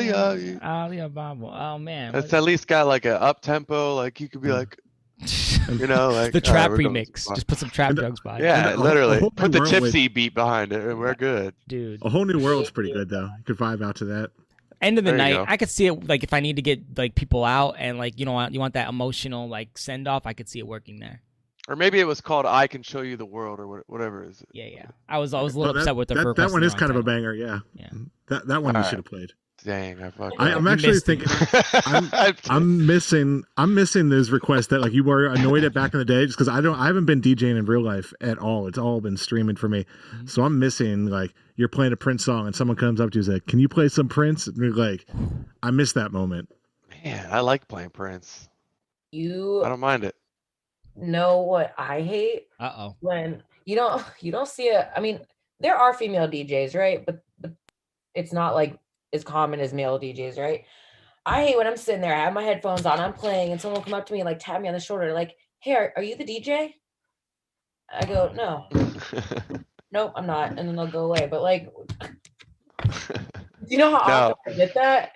man, it's at least got like a up tempo. Like you could be like, like the trap remix. Just put some trap drugs by it. Yeah, literally. Put the tipsy beat behind it, and we're good, dude. A Whole New World's pretty good though. You could vibe out to that. End of the night, I could see it like if I need to get like people out and like you want that emotional like send off, I could see it working there. Or maybe it was called "I Can Show You the World" or whatever is it. Yeah. I was a little upset with the first. That one is kind of a banger. Yeah. That one you should have played. Dang, I'm actually thinking I'm missing those requests that like you were annoyed at back in the day, just because I haven't been DJing in real life at all. It's all been streaming for me. Mm-hmm. So I'm missing like you're playing a Prince song and someone comes up to you and says, "Can you play some Prince?" And you're like, I miss that moment. Man, I like playing Prince. I don't mind it. Know what I hate? When you don't see it. I mean, there are female DJs, right? But it's not like as common as male DJs, right? I hate when I'm sitting there, I have my headphones on, I'm playing, and someone will come up to me and like tap me on the shoulder, like, "Hey, are you the DJ?" I go, "No." "Nope, I'm not," and then they'll go away. But like, do you know how often I get that?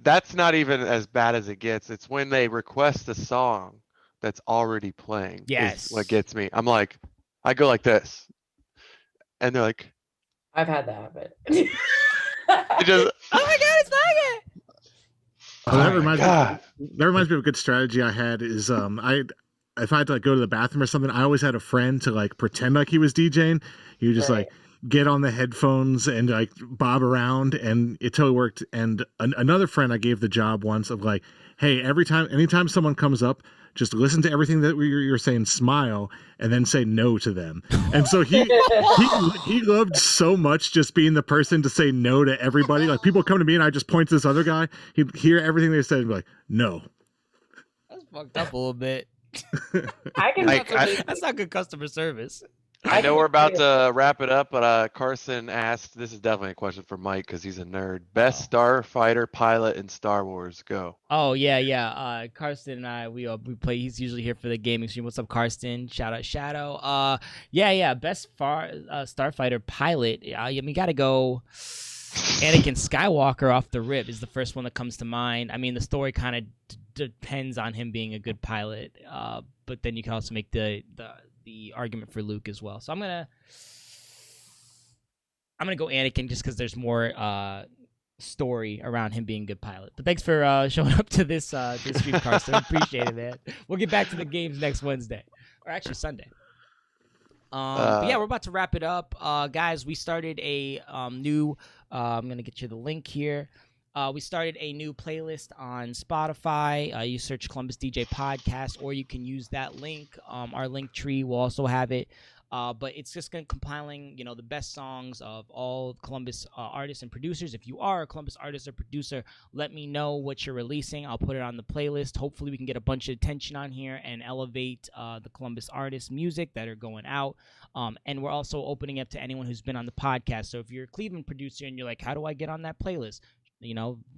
That's not even as bad as it gets. It's when they request a song that's already playing. Yes, is what gets me. I'm like, I go like this, and they're like, "I've had that happen." Just, oh my god, it's like it. That reminds me of a good strategy I had is if I had to like go to the bathroom or something, I always had a friend to like pretend like he was DJing. He would just like get on the headphones and like bob around, and it totally worked. And another friend I gave the job once of like, hey, anytime someone comes up, just listen to everything that you're saying, smile, and then say no to them. And so he loved so much just being the person to say no to everybody. Like people come to me and I just point to this other guy. He'd hear everything they said and be like, no. That's fucked up a little bit. That's not good customer service. I know we're about to wrap it up, but Carson asked, this is definitely a question for Mike because he's a nerd. Best starfighter pilot in Star Wars, go. Oh, yeah. Carson and I, we play. He's usually here for the gaming stream. What's up, Carson? Shout out, Shadow. Yeah. Best starfighter pilot. Gotta go. Anakin Skywalker off the rip is the first one that comes to mind. I mean, the story kind of depends on him being a good pilot, but then you can also make the argument for Luke as well. So I'm gonna go Anakin just because there's more story around him being a good pilot. But thanks for showing up to this stream, Carson. Appreciate it, man. We'll get back to the games next Wednesday, or actually Sunday. But yeah, we're about to wrap it up, guys. We started a new. I'm gonna get you the link here. We started a new playlist on Spotify. You search Columbus DJ Podcast, or you can use that link. Our link tree will also have it. But it's just going to compiling, the best songs of all Columbus artists and producers. If you are a Columbus artist or producer, let me know what you're releasing. I'll put it on the playlist. Hopefully, we can get a bunch of attention on here and elevate the Columbus artists' music that are going out. And we're also opening up to anyone who's been on the podcast. So if you're a Cleveland producer and you're like, how do I get on that playlist?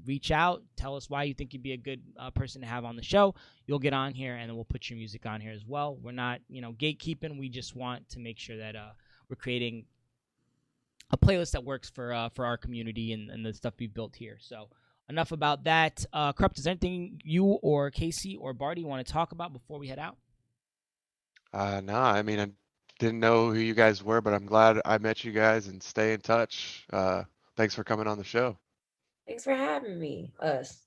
Reach out, tell us why you think you'd be a good person to have on the show. You'll get on here, and then we'll put your music on here as well. We're not, gatekeeping. We just want to make sure that we're creating a playlist that works for our community and the stuff we've built here. So enough about that. Corrupt, is there anything you or Casey or Barty want to talk about before we head out? No, I mean, I didn't know who you guys were, but I'm glad I met you guys, and stay in touch. Thanks for coming on the show. Thanks for having me. Us.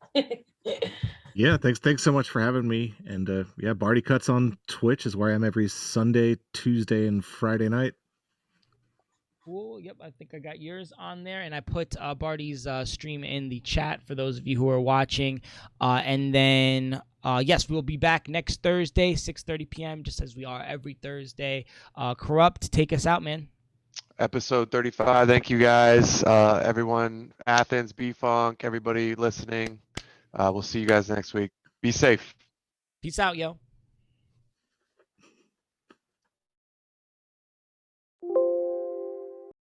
Yeah, thanks so much for having me. And BARTY KUTZ on Twitch is where I am every Sunday, Tuesday, and Friday night. Cool. Yep, I think I got yours on there, and I put Barty's stream in the chat for those of you who are watching. And then, yes, we'll be back next Thursday, 6:30 p.m., just as we are every Thursday. Corrupt, take us out, man. Episode 35. Thank you guys, everyone, Athens, B-Funk, everybody listening. We'll see you guys next week. Be safe. Peace out, yo.